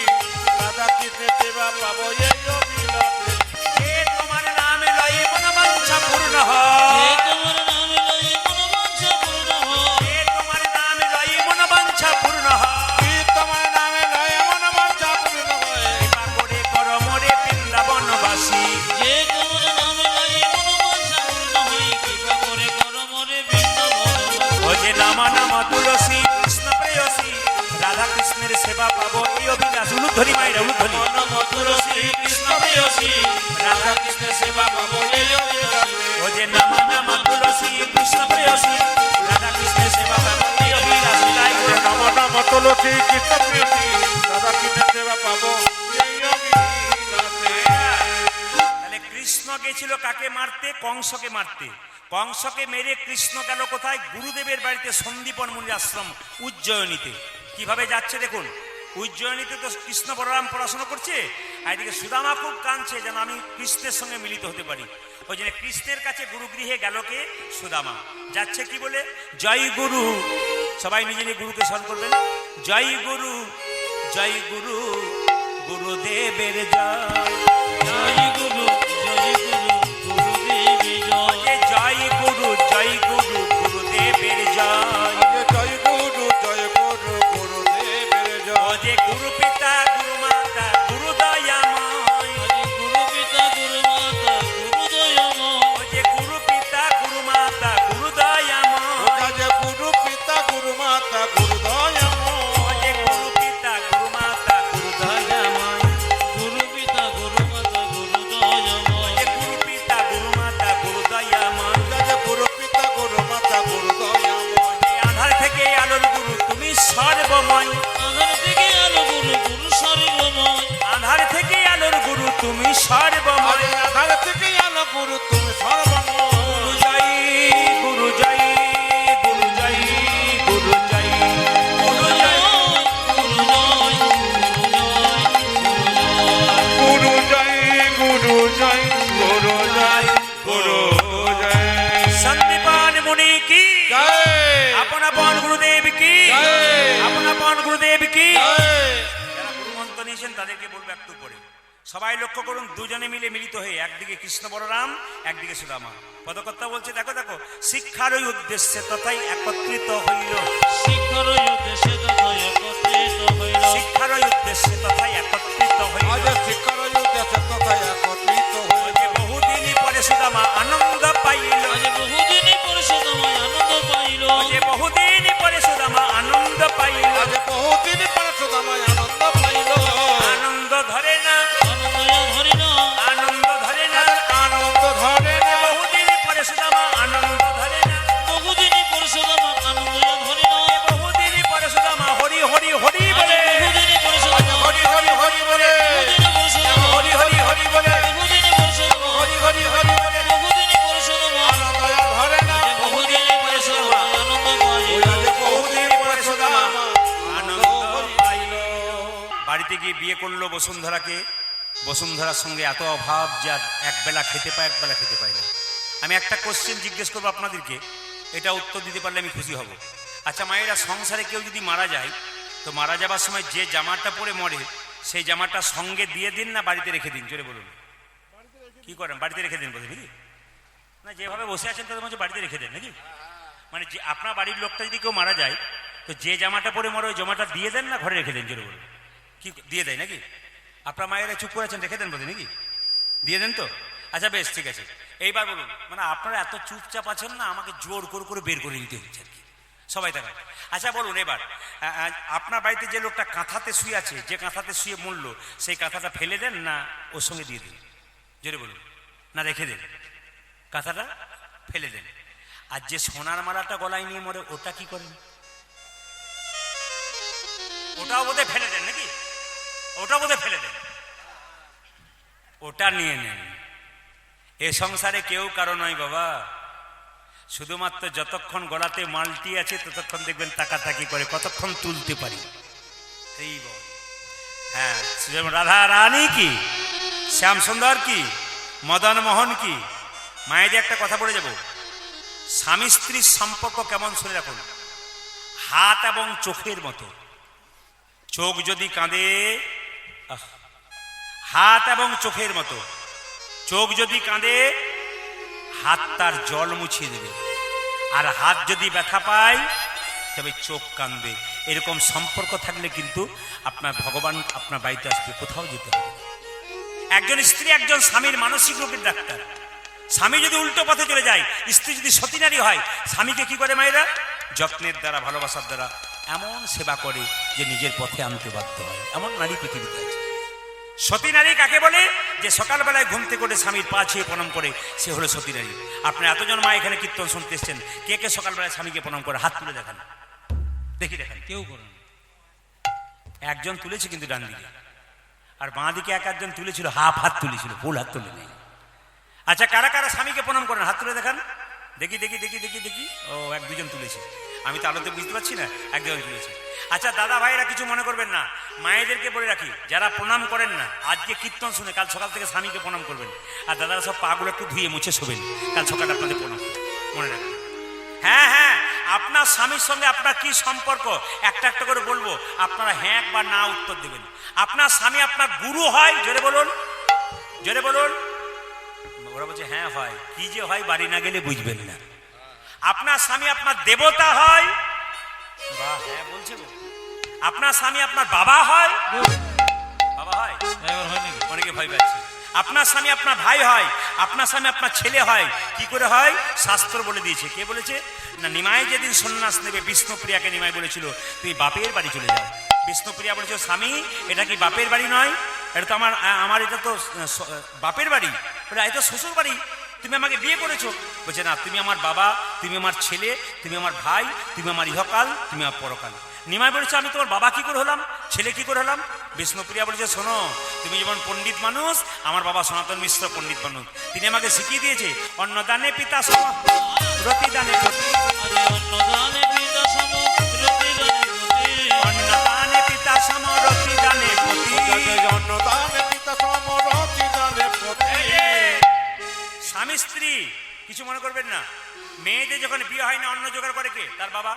রাধা কৃষ্ণের সেবা পাবো এই অভিলাষী। যে তোমার নামে লয়ে মনোবাঞ্ছা পূর্ণ হয়, যে তোমার নামে লয়ে মনোবাঞ্ছা পূর্ণ হয়, যে তোমার নামে লয়ে মনোবাঞ্ছা পূর্ণ হয়, কি তোমার নামে লয়ে মনোবাঞ্ছা পূর্ণ হয়। কৃপা করে কর মোরে বৃন্দাবনবাসী। যে তোমার নামে লয়ে মনোবাঞ্ছা পূর্ণ হয়, কৃপা করে কর মোরে বৃন্দাবনবাসী। ও যে নামা নামা তুলসী কৃষ্ণ প্রেয়সী, রাধা কৃষ্ণের সেবা পাবো এই অভিলাষী। উলুধ্বনি মায়েরা উলুধ্বনি। নম তুলসী কৃষ্ণ প্রেয়সী, রাধা কৃষ্ণের সেবা পাবো এই অভিলাষী। ও যে নামা নামা তুলসী কৃষ্ণ প্রেয়সী, রাধা কৃষ্ণের সেবা পাবো এই অভিলাষী। তাই করে লক্ষ্মী কৃষ্ণ প্রিয়তি দাদা কিনে সেবা পাবো এই অবিনাশে। তাহলে কৃষ্ণ গেছিল কাকে মারতে? কংসকে মারতে। কংসকে মেরে কৃষ্ণ গেল কোথায়? গুরুদেবের বাড়িতে, সন্দীপন মুনির আশ্রম উজ্জয়িনীতে। কিভাবে যাচ্ছে দেখুন। উজ্জয়িনীতে তো কৃষ্ণ বলরাম পড়াশোনা করছে, আর এদিকে সুদামা খুব কাঁদছে যেন আমি কৃষ্ণের সঙ্গে মিলিত হতে পারি। ওই জন্য কৃষ্ণের কাছে গুরুগৃহে গেল কে? সুদামা। যাচ্ছে কি বলে? জয় গুরু। সবাই নিজে নিজে গুরুকে স্মরণ করবেন। জয় গুরু, জয় গুরু, গুরুদেবের জয়। জয় গুরু, জয় গুরু, গুরুদেবী জয়। জয় গুরু, জয় গুরু, গুরুদেবের জয়। জয় গুরু, জয় গুরু, গুরুদেবের জয়। যে গুরু পিতা, গুরু মাতা, গুরু দয়াময়। আজ গুরু পিতা গুরু মাতা গুরু দয়াময়। যে গুরু পিতা, গুরু মাতা, গুরু দয়াময়। যে গুরু পিতা গুরু মাতা গুরু দয়াময়। যে গুরু পিতা, গুরু মাতা, গুরু দয়াময়। গুরু পিতা গুরু মাতা গুরু দয়াময়। যে গুরু পিতা, গুরু মাতা, গুরু দয়াময়। যে গুরু পিতা গুরু মাতা গুরু দয়াময়। যে আধার থেকে আলোর গুরু তুমি সর্বময়। আধার থেকে আলো গুরু গুরু সর্বময়। আধার থেকে আলোর গুরু তুমি সর্বময়। আধার থেকে আলো গুরু তুমি সর্বময়। গুরু জয়, গুরু জয়, গুরু জয়, গুরু জয়, গুরু জয়। গুরু জয় গুরু জয় গুরু জয় গুরু জয়। সন্দীপন মুনি কি জয় আপন আপন গুরুদেব কি জয়। আপন আপন গুরুদেব কি। জয়। যারা গুরুমন্ত্র নিয়েছেন তাদেরকে বলবো একটু পরে। সবাই লক্ষ্য করুন, দুজনে মিলে মিলিত হয়ে একদিকে কৃষ্ণ বলরাম, একদিকে সুদামা। পদকর্তা বলছে দেখো দেখো, শিক্ষার ওই উদ্দেশ্যে তথাই একত্রিত হইল। শিক্ষার উদ্দেশ্যে তথা একত্রিত হইল। শিক্ষার ওই উদ্দেশ্যে তথাই একত্রিত হইল। আজ শিক্ষার উদ্দেশ্যে তথা একত্রিত হয়ে যে বহুদিন পরে সুদামা আনন্দ পাইল। আজ বহুদিন পরে সুদামায় আনন্দ পাইল। যে বহুদিন পরে সুদামা আনন্দ পাইল। আজ বহুদিন পরে সুদামায় আনন্দ পাইল। আনন্দ ধরে না, আনন্দয়া ধরি না। আনন্দ ধরে না। আনন্দ ধরে না। বহুদিন পরে সুদামা আনন্দ ধরে না। বহুদিন পরে সুদামা আনন্দয়া ধরি না। বহুদিন পরে সুদামা হরি হরি হরি আজ বলে। বহুদিন পরে সুদামা হরি হরি হরি বলে। বহুদিন পরে সুদামা হরি হরি হরি বলে। বহুদিন পরে সুদামা হরি হরি হরি বলে। বহুদিন পরে সুদামা আনন্দয়া ধরে না। বহুদিন পরে সুদামা আনন্দ পাইল। আজ বহুদিন পরে সুদামা আনন্দ পাইল। বাড়িতে গিয়ে বিয়ে করলো বসুন্ধরাকে। বসুন্ধরার সঙ্গে এত অভাব যে আর একবেলা খেতে পায়, একবেলা খেতে পায় না। আমি একটা কোশ্চেন জিজ্ঞেস করবো আপনাদেরকে, এটা উত্তর দিতে পারলে আমি খুশি হব। আচ্ছা মায়েরা, সংসারে কেউ যদি মারা যায় তো মারা যাবার সময় যে জামাটা পরে মরে সেই জামাটা সঙ্গে দিয়ে দিন না বাড়িতে রেখে দিন? জোরে বলুন। কি করেন? বাড়িতে রেখে দিন বলে নাকি? না, যেভাবে বসে আছেন তাদের মধ্যে বাড়িতে রেখে দেন নাকি? মানে যে আপনার বাড়ির লোকটা যদি কেউ মারা যায় তো যে জামাটা পরে মরে ওই জামাটা দিয়ে দেন না ঘরে রেখে দেন? জোরে বলুন। কি দিয়ে দেয় নাকি? আপনার মায়েরা চুপ করে আছেন, রেখে দেন বলে নাকি? দিয়ে দেন তো? আচ্ছা বেশ, ঠিক আছে। এইবার বলুন, মানে আপনারা এত চুপচাপ আছেন না, আমাকে জোর করে বের করে দিতে হচ্ছে আর কি। সবাই দেখায়। আচ্ছা বলুন এবার, আপনার বাড়িতে যে লোকটা কাঁথাতে শুয়ে আছে, যে কাঁথাতে শুয়ে মরলো, সেই কাঁথাটা ফেলে দেন না ওর সঙ্গে দিয়ে দিন? জোরে বলুন। না রেখে দেন? কাঁথাটা ফেলে দেন। আর যে সোনার মালাটা গলায় নিয়ে মরে ওটা কি করেন? ওটাও বোধহয় ফেলে দেন নাকি? ওটা বোধহয় ফেলে দেন। ওটা নিয়ে নেন। এ সংসারে কেউ কারো নয় বাবা। শুধুমাত্র যতক্ষণ গলাতে মালটি আছে ততক্ষণ দেখবেন তাকাতাকি করে কতক্ষণ তুলতে পারি। এই বল। হ্যাঁ, রাধা রানী কি, শ্যাম সুন্দর কি, মদন মোহন কি। মায়েদের একটা কথা বলে যাব, স্বামী স্ত্রীর সম্পর্ক কেমন শুনে রাখুন। হাত এবং চোখের মতো। চোখ যদি কাঁদে, হাত এবং চোখের মতো। চোখ যদি কাঁদে, হাত তার জল মুছিয়ে দেবে। আর হাত যদি ব্যথা পায় তবে চোখ কাঁদবে। এরকম সম্পর্ক থাকলে কিন্তু আপনার ভগবান আপনার বাড়িতে আসবে, কোথাও যেতে হবে। একজন স্ত্রী একজন স্বামীর মানসিক রোগের ডাক্তার। স্বামী যদি উল্টো পথে চলে যায়, স্ত্রী যদি সতী নারী হয়, স্বামীকে কি করে মায়েরা? যত্নের দ্বারা, ভালোবাসার দ্বারা এমন সেবা করে যে নিজের পথে আনতে বাধ্য হয়। এমন নারী পৃথিবীতে আছে। সতী নারী কাকে বলে? যে সকালবেলায় ঘুম থেকে করে স্বামীর পা ছুঁয়ে প্রণাম করে, সে হলো সতী নারী। আপনার এতজন মা এখানে কীর্তন শুনতে এসছেন, কে কে সকালবেলায় স্বামীকে প্রণাম করে? হাত তুলে দেখান দেখি, দেখান। কেউ করে না। একজন তুলেছে কিন্তু ডান দিকে, আর বাঁ দিকে এক একজন তুলেছিল, হাফ হাত তুলেছিল, ফুল হাত তুলে নেই। আচ্ছা, কারা কারা স্বামীকে প্রণাম করেন হাত তুলে দেখান, দেখি দেখি দেখি দেখি দেখি। ও, এক দুজন তুলেছে, আমি তো আলোতে বুঝতে পারছি না, একজন তুলেছে। আচ্ছা দাদা ভাইরা কিছু মনে করবেন না, মায়েদেরকে বলে রাখি, যারা প্রণাম করেন না আজকে কীর্তন শুনে কাল সকাল থেকে স্বামীকে প্রণাম করবেন, আর দাদারা সব পাগুলো একটু ধুয়ে মুছে শোবেন, কাল সকালে আপনাদের প্রণাম মনে রাখবেন। হ্যাঁ হ্যাঁ, আপনার স্বামীর সঙ্গে আপনার কি সম্পর্ক একটা একটা করে বলবো, আপনারা হ্যাঁ বা না উত্তর দেবেন। আপনার স্বামী আপনার গুরু হয়, জোরে বলুন, জোরে বলুন। ওরা বলছে হ্যাঁ হয়, কি যে হয় বাড়ি না গেলে বুঝবেন না। আপনার স্বামী আপনার দেবতা হয়, বাহ হ্যাঁ বলছে গো। আপনার স্বামী আপনার বাবা হয়, বাবা হয়, এবার হয় নাকি? অনেকে ভয় পাচ্ছে। আপনার স্বামী আপনার ভাই হয়, আপনার স্বামী আপনার ছেলে হয়। কি করে হয়? শাস্ত্র বলে দিয়েছে। কে বলেছে? না, নিমাই যেদিন সন্ন্যাস নেবে বিষ্ণুপ্রিয়াকে নিমাই বলেছিল তুই বাপের বাড়ি চলে যাও। বিষ্ণুপ্রিয়া বলেছিল স্বামী এটা কি বাপের বাড়ি নয়, এটা তো আমার এটা তো বাপের বাড়ি, বলে এটা শ্বশুর বাড়ি, তুমি আমাকে বিয়ে করেছো। বলছে না, তুমি আমার বাবা, তুমি আমার ছেলে, তুমি আমার ভাই, তুমি আমার ইহকাল, তুমি আমার পরকাল। নিমাই বলেছে আমি তোমার বাবা কি করে হলাম, ছেলে কি করে হলাম? বিষ্ণুপ্রিয়া বলেছে শোনো, তুমি যেমন পণ্ডিত মানুষ, আমার বাবা সনাতন মিশ্র পণ্ডিত মানুষ, তিনি আমাকে শিখিয়ে দিয়েছে অন্নদানে পিতা সম রতিদানে প্রতি, অন্নদানে পিতা সম রতিদানে প্রতি, অন্নদানে পিতা সম রতিদানে প্রতি। অন্নদানে পিতা সমরতি দানে প্রতি। স্বামী স্ত্রী কিছু মনে করবেন না, মেয়েদের যখন বিয়ে হয় না অন্ন জোগাড় করে কে? তার বাবা।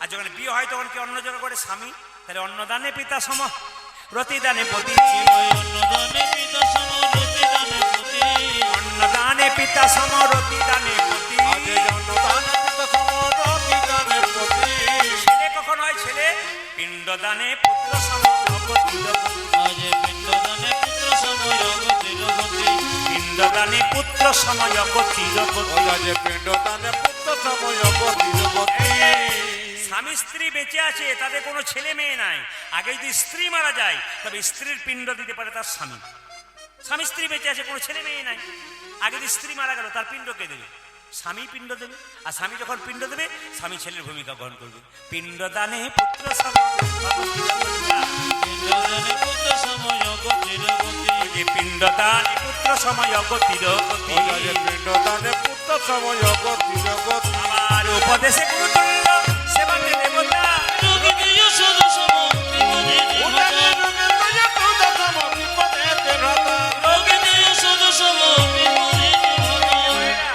আর যখন বিয়ে হয় তখন কে অন্ন জোগাড় করে? স্বামী। তাহলে অন্নদানে পিতা সম রতিদানে প্রতি, অন্নদানে পিতা সম রতিদানে প্রতি, অন্নদানে পিতা সম রতিদানে প্রতি। আজে অন্নদানে পিতা সমরতি দানে প্রতি। ছেলে কখন হয়? ছেলে পিণ্ডদানে পুত্র সম অগতির গতি। আজ পিণ্ডদানে পুত্র সময় অগতির গতি, পিণ্ডদানে পুত্র সময় অগতির গতি। আজে পিণ্ডদানে পুত্র সময় অগতির গতি। স্বামী স্ত্রী বেঁচে আছে, তাদের কোনো ছেলে মেয়ে নাই। আগে যদি স্ত্রী মারা যায় তবে স্ত্রীর পিণ্ড দিতে পারে তার স্বামী। স্বামী স্ত্রী বেঁচে আছে, কোনো ছেলে মেয়ে নাই, আগে যদি স্ত্রী মারা গেল তার পিণ্ড কে দেবে? স্বামী পিণ্ড দেবে। আর স্বামী যখন পিণ্ড দেবে স্বামী ছেলের ভূমিকা গ্রহণ করবে। পিণ্ডদানে পুত্র পিণ্ডদানে পুত্র সময় অগতির গতি, পিণ্ডদানে পুত্র সময় অগতির গতি। আজে পিণ্ডদানে পুত্র সময় অগতির গতি। আর উপদেশে গুরুতুল্য সেবাতে দেবতা। যোগী দিয় সদা সম বিপদে উদানে দেবতা, যুগে তজে ক্রোধ সম বিপদে দেবতা। যোগী দিয় সদা সম বিপদে দেবতা,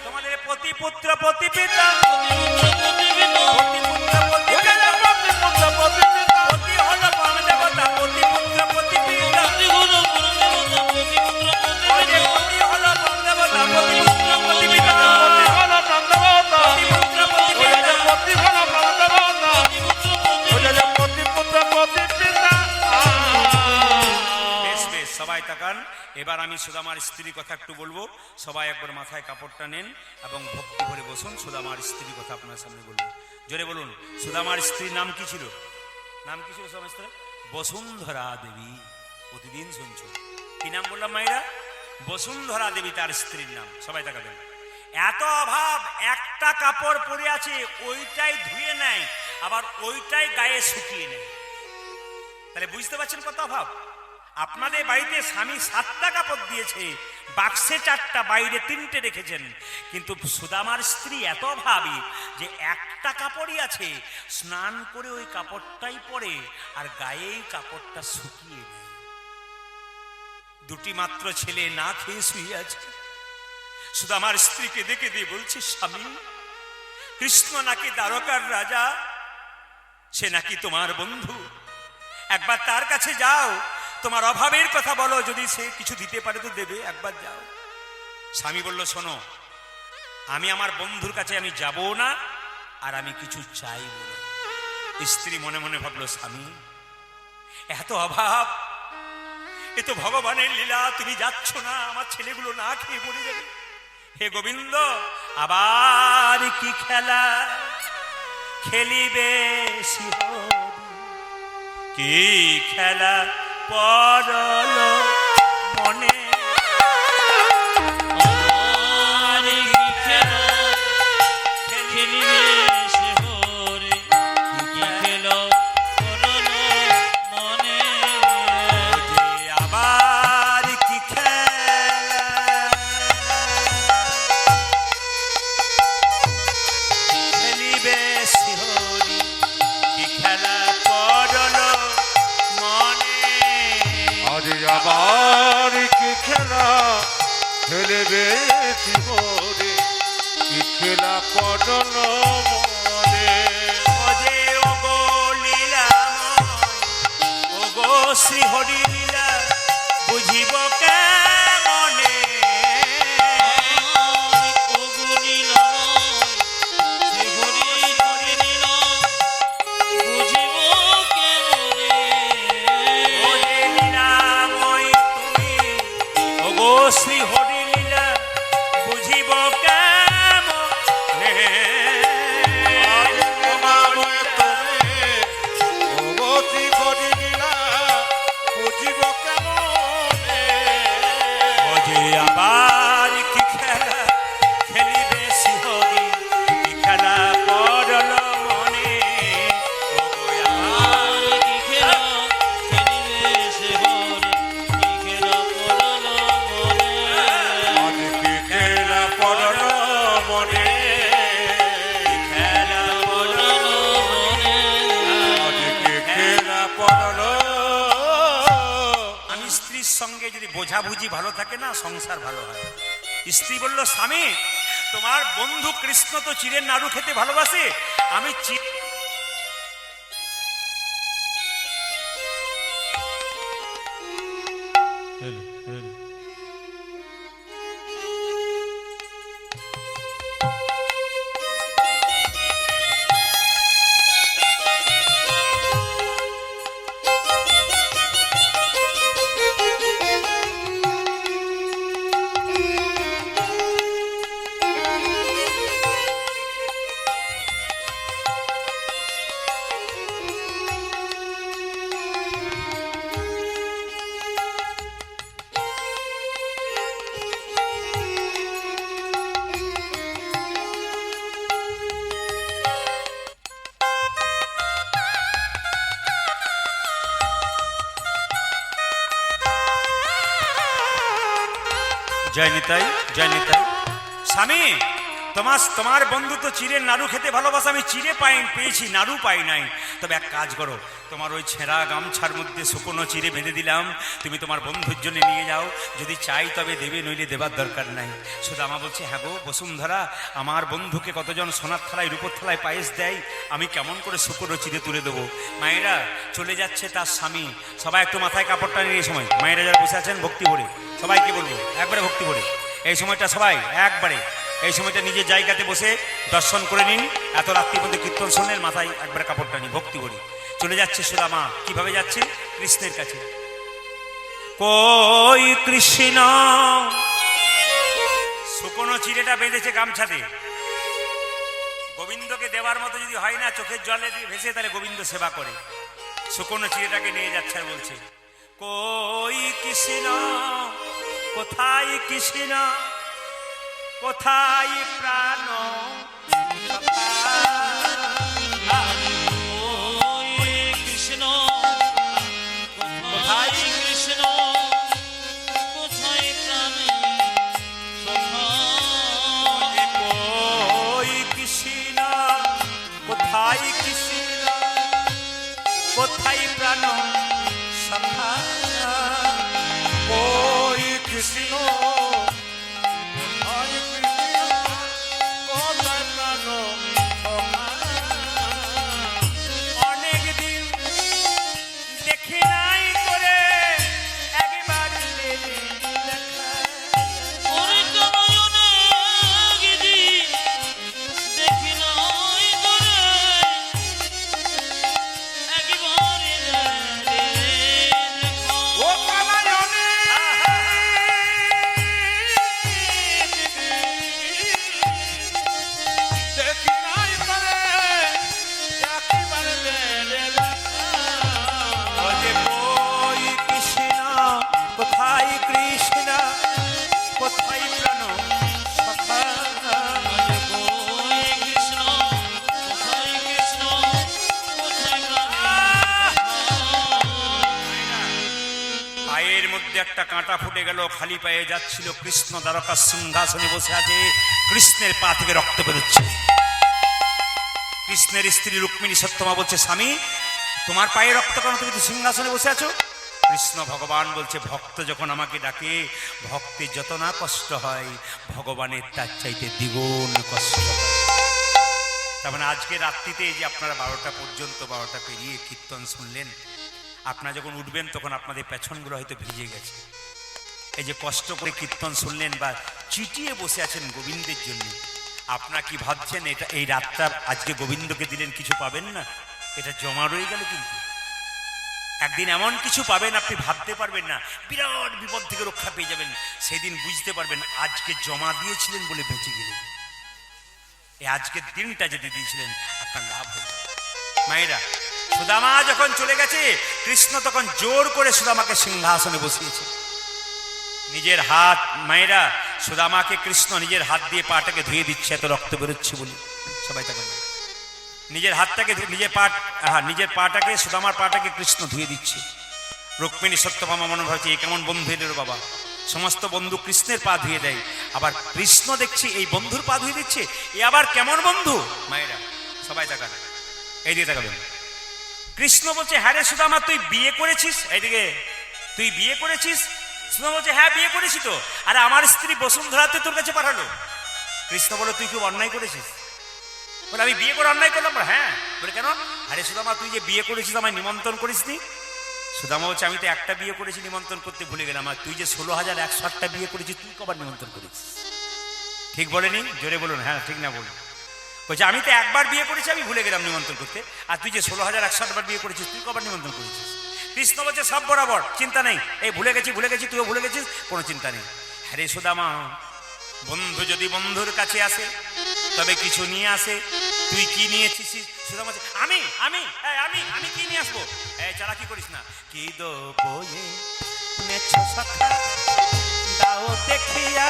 তোমাদের প্রতি পুত্র প্রতি পিতা, প্রতিপুত্র প্রতিপিতা, প্রতি পুত্র প্রতি উদানে পিতা, প্রতি পুত্র প্রতি পিতা। প্রতি হলো পরম দেবতা, প্রতি পুত্র প্রতি পিতা। প্রতি হলো পরম দেবতা, প্রতিপুত্র ওই যে প্রতিপিতা, প্রতি হলো পরম দেবতা, প্রতি পুত্র প্রতি পিতা, প্রতি হলো প্রাণদেবতা। প্রতি পুত্র প্রতি ওই পিতা। যে প্রতি হলো প্রাণদেবতা। প্রতিপুত্র ওই যে প্রতি পুত্র প্রতি পিতা। বেশ বেশ, সবাই তাকান। এবার আমি সুদামার স্ত্রীর কথা একটু বলবো, সবাই একবার মাথায় কাপড়টা নেন এবং ভক্তি করে বসুন। সুদামার স্ত্রীর কথা আপনার সামনে বলবো, জোরে বলুন। সুদামার স্ত্রীর নাম কি ছিল? নাম কি ছিল সমস্ত? বসুন্ধরা দেবী। প্রতিদিন শুনছো কি নাম বললাম মায়েরা? বসুন্ধরা দেবী তার স্ত্রীর নাম। সবাই তাকাবেন। এত অভাব, একটা কাপড় পরে আছে ওইটাই ধুয়ে নেয়, আবার ওইটাই গায়ে শুকিয়ে নেয়। তাহলে বুঝতে পারছেন কত অভাব? আপনাদের বাড়িতে স্বামী 7টা কাপড় দিয়েছে, বাক্সে 4টা, বাইরে 3টে রেখেছেন, কিন্তু সুদামার স্ত্রী এত ভাবী যে একটা কাপড়ই আছে, স্নান করে ওই কাপড়টাই পরে আর গায়েই কাপড়টা শুকিয়ে নেয়। 2টি মাত্র ছেলে না খেয়ে শুয়ে আছে। সুদামার স্ত্রীকে দেখে দিয়ে বলছে স্বামী, কৃষ্ণ নাকি দ্বারকার রাজা, সে নাকি তোমার বন্ধু, একবার তার কাছে যাও, তোমার অভাবের কথা বলো, যদি সে কিছু দিতে পারে তো দেবে, একবার যাও। স্বামী বলল শোনো, আমি আমার বন্ধুর কাছে আমি যাব না, আর আমি কিছু চাইব না। স্ত্রী মনে মনে ভাবলো স্বামী এত অভাব, এ তো ভগবানের লীলা, তুমি যাচ্ছ না, আমার ছেলেগুলো না খেয়ে মরে যাবে। হে গোবিন্দ, আবার কি খেলা খেলিবে শিহরি, কি খেলা পরল মনে, আর কি খেলা খেলিবে সে হরে, কি খেলা করল খেলবে জীবনে কি খেলা পড়ল মনে অজে ওগো লীলাময় ওগো শ্রী হরি লীলা বুঝিব কেমনে ওরে লীলাময় তুমি ওগো শ্রী হরি লীলা বুঝিব কেমনে তোমায় তুমি ভগবতী করি লীলা বুঝিব কেমনে অজে আবার কি খেলা খেলিবে শিহরি কি খেলা পড়ল মনে ওগো আবার আজ কি খেলা পড়ল মনে খেলা পড়ল আজ কি খেলা পড়ল আমি স্ত্রীর সঙ্গে যদি বোঝাবুঝি ভালো থাকে না সংসার ভালো হয় স্ত্রী বলল স্বামী তোমার বন্ধু কৃষ্ণ তো চিড়ের নাড়ু খেতে ভালোবাসে আমি জয় নিতাই জয় নিতাই স্বামী তোমার বন্ধু তো চিড়ের নাড়ু খেতে ভালোবাসে আমি চিড়ে পেয়েছি নাড়ু পাই নাই তবে এক কাজ করো তোমার ওই ছেঁড়া গামছার মধ্যে শুকনো চিড়ে বেঁধে দিলাম তুমি তোমার বন্ধুর জন্য নিয়ে যাও যদি চাই তবে দেবে নইলে দেবার দরকার নাই সুদামা বলছে হ্যাঁ গো বসুন্ধরা আমার বন্ধুকে কতজন সোনার থালায় রূপোর থালায় পায়েস দেয় আমি কেমন করে শুকনো চিড়ে তুলে দেবো মায়েরা চলে যাচ্ছে তার স্বামী সবাই একটু মাথায় কাপড়টা নিয়ে এই সময় মায়েরা যারা বসে আছেন ভক্তি ভরে সবাইকে বলবো একবারে ভক্তি ভরে এই সময়টা সবাই একবারে এই সময়টা নিজের জায়গাতে বসে দর্শন করে নিন এত রাত্রি পর্যন্ত কীর্তন শোনেন মাথায় একবারে কাপড়টা নিন ভক্তি করি চলে যাচ্ছে সুদামা কিভাবে যাচ্ছে কৃষ্ণের কাছে কই কৃষ্ণ শুকনো চিড়েটা বেঁধেছে গামছাতে গোবিন্দকে দেওয়ার মতো যদি হয় না চোখের জলে দিয়ে ভেসে তাহলে গোবিন্দ সেবা করে শুকনো চিড়েটাকে নিয়ে যাচ্ছে আর বলছে কই কৃষ্ণ কোথায় কৃষ্ণ কোথায় প্রাণ কৃষ্ণ কোথায় কৃষ্ণ কোথায় প্রাণে কই কৃষ্ণ কোথায় কৃষ্ণ কোথায় প্রাণ সখা ওই কৃষ্ণ ওই কৃষ্ণ কোথায় প্রাণ অনেক দিন দেখি নাই করে একবার ওরে নয়নে গিরি দেখি নাই করে একবারে দেখো ও কালায়নে দেখি নাই পারে একেবারে কই কৃষ্ণ কোথায় কৃষ্ণ কোথায় প্রাণ সখা কৃষ্ণ কোথায় কৃষ্ণ কোথায় পায়ের মধ্যে একটা কাঁটা ফুটে গেল খালি পায়ে যাচ্ছিল কৃষ্ণ দ্বারকার সিংহাসনে বসে আছে কৃষ্ণের পা থেকে রক্ত বেরোচ্ছে কৃষ্ণের স্ত্রী রুক্মিণী সত্যমা বলছে স্বামী তোমার পায়ে রক্ত কেন তুমি তো সিংহাসনে বসে আছো কৃষ্ণ ভগবান বলছে ভক্ত যখন আমাকে ডাকে, ভক্তের যত না কষ্ট হয় ভগবানের তার চাইতে দ্বিগুণ কষ্ট হয়। তার মানে আজকে রাত্রিতে এই যে আপনারা 12টা পর্যন্ত, 12টা পেরিয়ে কীর্তন শুনলেন, আপনারা যখন উঠবেন তখন আপনাদের পেছনগুলো হয়তো ভিজে গেছে। এই যে কষ্ট করে কীর্তন শুনলেন বা চিটিয়ে বসে আছেন গোবিন্দের জন্য, আপনারা কি ভাবছেন এটা এই রাতটা আজকে গোবিন্দকে দিলেন কিছু পাবেন না? এটা জমা রয়ে গেল, কিন্তু একদিন এমন কিছু পাবেন আপনি ভাবতে পারবেন না, বিরাট বিপদ থেকে রক্ষা পেয়ে যাবেন। সেদিন বুঝতে পারবেন আজকে জমা দিয়েছিলেন বলে বেঁচে গেলেন। এই আজকের দিনটা যদি দিয়েছিলেন আপনার লাভ হয়ে যাবে। মায়েরা, সুদামা যখন চলে গেছে, কৃষ্ণ তখন জোর করে সুদামাকে সিংহাসনে বসিয়েছে। নিজের হাত, মায়েরা, সুদামাকে কৃষ্ণ নিজের হাত দিয়ে পাটাকে ধুয়ে দিচ্ছে, এত রক্ত বেরোচ্ছে বলে। সবাই তাকে নিজের হাতটাকে, নিজের পাটাকে, সুদামার পাটাকে কৃষ্ণ ধুয়ে দিচ্ছে। রুক্মিণী সত্যভামা মনে ভাবছে এ কেমন বন্ধু এলো বাবা, সমস্ত বন্ধু কৃষ্ণের পা ধুয়ে দেয়, আবার কৃষ্ণ দেখছি এই বন্ধুর পা ধুয়ে দিচ্ছে, এ আবার কেমন বন্ধু? মায়েরা সবাই তাকান, এইদিকে তাকাবেন। কৃষ্ণ বলছে হ্যাঁ রে সুদামা, তুই বিয়ে করেছিস? এইদিকে, তুই বিয়ে করেছিস? সুদামা বলছে হ্যাঁ বিয়ে করেছি তো। আরে আমার স্ত্রী বসুন্ধরাতে তোর কাছে পাঠালো। কৃষ্ণ বলে তুই খুব অন্যায় করেছিস। বলে আমি বিয়ে করে অন্যায় করলাম? হ্যাঁ। বলে কেন? আরে সুদামা তুই যে বিয়ে করেছিস আমায় নিমন্ত্রণ করিসনি। সুদামা বলছে আমি তো একটা বিয়ে করেছি, নিমন্ত্রণ করতে ভুলে গেলাম। আর তুই যে 16,108টা বিয়ে করেছিস, তুই কবার নিমন্ত্রণ করেছিস? ঠিক বলেনি? জোরে বলুন হ্যাঁ ঠিক না বলুন। বলছে আমি তো একবার বিয়ে করেছি, আমি ভুলে গেলাম নিমন্ত্রণ করতে। আর তুই যে 16,108বার বিয়ে করেছিস, তুই কবার নিমন্ত্রণ করেছিস? কৃষ্ণ বলছে সব বরাবর, চিন্তা নেই। এই ভুলে গেছি, তুইও ভুলে গেছিস, কোনো চিন্তা নেই। হ্যাঁ সুদামা, বন্ধু যদি বন্ধুর কাছে আসে তবে কিছু নিয়ে আসে। তুই কি নিয়েছিস? সুদামা বলছে আমি আমি আমি আমি কি নিয়ে আসবো? চালা কি করিস না। কি দো বয়ে নেছো সখা দাও দেখিয়া,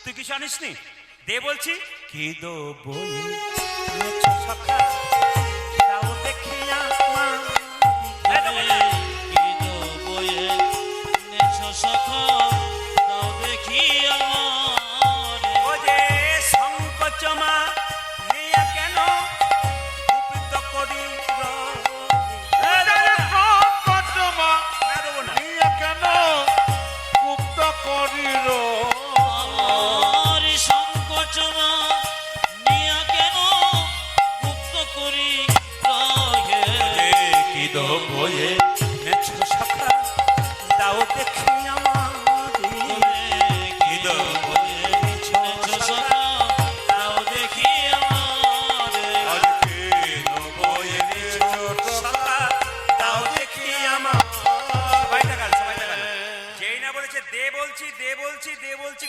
তুই কিছু আনিস নি? দে বলছি। কি দো বয়ে নেছো সখা দাও দেখিয়া, সংকোচমা নিয়া কেন গুপিত করি কেন গুপ্ত করিল?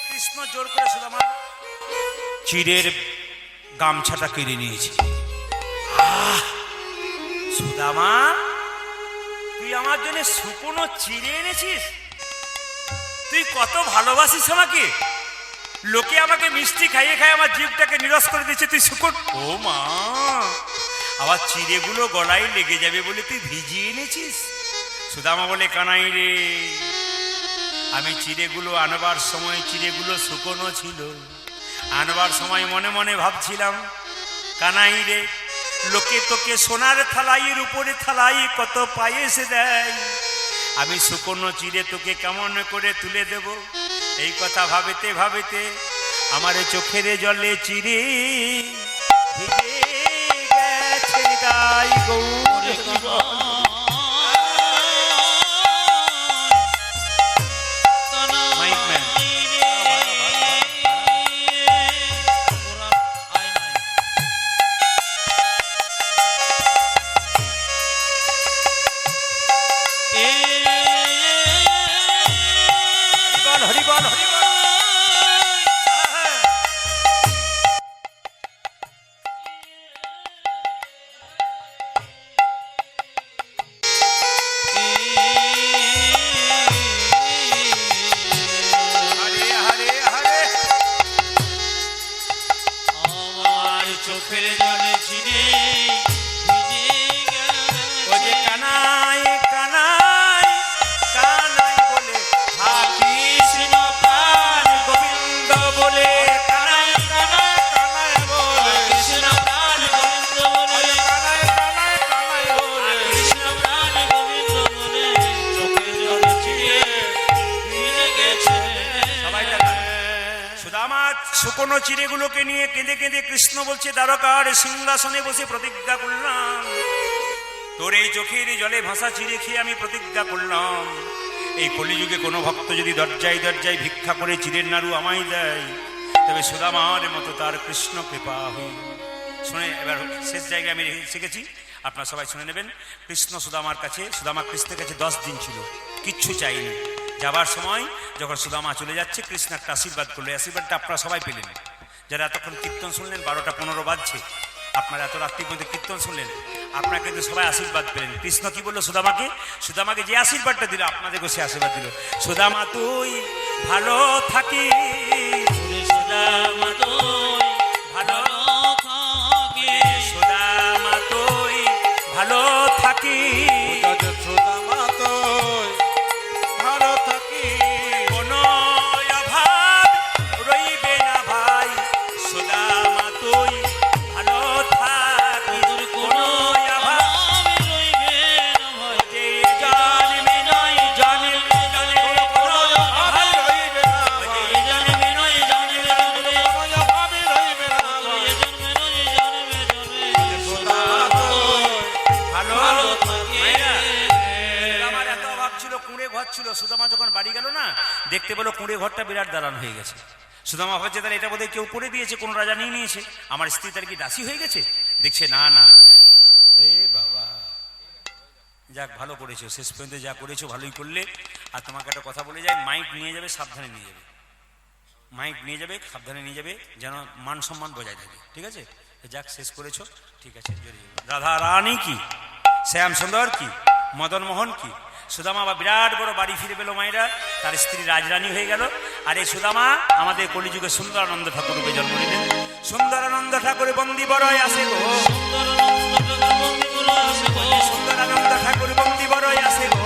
কৃষ্ণ জোর করে সুদামার চিরের গামছাটা কেড়ে নিয়েছে। সুদামা, তুই আমার জন্য শুকনো চিড়ে এনেছিস? তুই কত ভালোবাসিস আমাকে। লোকে আমাকে মিষ্টি খাইয়ে খাইয়ে আমার জিভটাকে নিরস করে দিচ্ছে, তুই শুকনো। ও মা, আবার চিড়েগুলো গলায় লেগে যাবে বলে তুই ভিজিয়ে এনেছিস? সুদামা বলে কানাই রে, আমি চিড়েগুলো আনবার সময় চিড়েগুলো শুকনো ছিল। আনবার সময় মনে মনে ভাবছিলাম কানাই রে, লোকে তোকে সোনার থালাইয়ের উপরে থালাই কত পায়েস দেয়, আমি শুকনো চিড়ে তোকে কেমন করে তুলে দেব। এই কথা ভাবিতে ভাবিতে আমার চোখের জলে চিড়ে ভিজে গেছে গাই গৌর। চোখের জলে চিরে ভিজে গেল ও যে কানাই কানাই কানাই বলে হা কৃষ্ণ প্রাণ গোবিন্দ বলে কানাই কানায় কানায় বলে কৃষ্ণ প্রাণ গোবিন্দ বলে কানায় কানায় কানায় বলে কৃষ্ণ প্রাণ গোবিন্দ বলে চোখের জলে চিরে ভিজে গেছে সবাই তাকান। সুদামা শুকনো চিড়েগুলোকে নিয়ে কেঁদে কেঁদে কৃষ্ণ বলছে, দ্বারকার সিংহাসনে বসে প্রতিজ্ঞা করলাম, তোর এই চোখের জলে ভাসা চিড়ে খেয়ে আমি প্রতিজ্ঞা করলাম, এই কলিযুগে কোনো ভক্ত যদি দরজায় দরজায় ভিক্ষা করে চিড়ের নাড়ু আমায় দেয়, তবে সুদামার মতো তার কৃষ্ণ কৃপা হয়। শুনে এবার শেষ জায়গায় আমি শিখেছি, আপনারা সবাই শুনে নেবেন। কৃষ্ণ সুদামার কাছে, সুদামা কৃষ্ণের কাছে 10 দিন ছিল, কিচ্ছু চাইনি। যাবার সময় যখন সুদামা চলে যাচ্ছে, কৃষ্ণ একটা আশীর্বাদ করলো। এই আশীর্বাদটা আপনারা সবাই পেলেন। যারা এতক্ষণ কীর্তন শুনলেন, 12টা 15 বাজছে, আপনারা এত রাত্রি পর্যন্ত কীর্তন শুনলেন, আপনারা কিন্তু সবাই আশীর্বাদ পেলেন। কৃষ্ণ কি বললো সুদামাকে? সুদামাকে যে আশীর্বাদটা দিল, আপনাদেরকে সে আশীর্বাদ দিল। সুদামা তুই ভালো থাকি, সুদামা তুই ভালো থাকে সুদামা তুই ভালো থাকি, যাতে সুদামা তুই ভালো থাকি কোনো অভাব রইবে না ভাই, সুদামা তুই ভালো থাকি, তোর কোনো কোনো অভাব অভাব রইবে না ভয় যে জন্মে নয় জন্মে জন্মে কোনো অভাব রইবে না এই জন্মে নয় জন্মে জন্মে কোনো অভাবে রইবে না এই জন্মে নয় জন্মে জন্মে সুদামা তুই ভালো ভালো থাকে মায়েরা, সুদামার এত অভাব ছিল, কুঁড়ে ঘর ছিল। সুদামা যখন বাড়ি গেল না, দেখতে পেলো কুঁড়ে ঘরটা বিরাট দালান হয়ে গেছে। সুদামা ভাবছে তাহলে এটা বোধহয় কেউ করে দিয়েছে, কোনো রাজা নিয়ে নিয়েছে, আমার স্ত্রী তার কি দাসী হয়ে গেছে? দেখছে না না, এ বাবা, যাক ভালো করেছো, শেষ পর্যন্ত যা করেছো ভালোই করলে। আর তোমাকে একটা কথা বলে যায়, মাইক নিয়ে যাবে, সাবধানে নিয়ে যাবে, মাইক নিয়ে যাবে, সাবধানে নিয়ে যাবে, যেন মান সম্মান বজায় থাকে, ঠিক আছে? যাক শেষ করেছো, ঠিক আছে। রাধা রানী কি, শ্যাম সুন্দর কি, মদন মোহন কি, সুদামা বা বিরাট বড় বাড়ি ফিরে পেল মায়েরা, তার স্ত্রী রাজরানী হয়ে গেল। আর এই সুদামা আমাদের কলিযুগে সুন্দরানন্দ ঠাকুর রূপে জন্ম নিলেন। সুন্দরানন্দ ঠাকুর বন্দি বড়ই আসে গো, সুন্দর বন্দি বলো আসে গো সুন্দরানন্দ ঠাকুর বন্দি বড়ই আসে গো,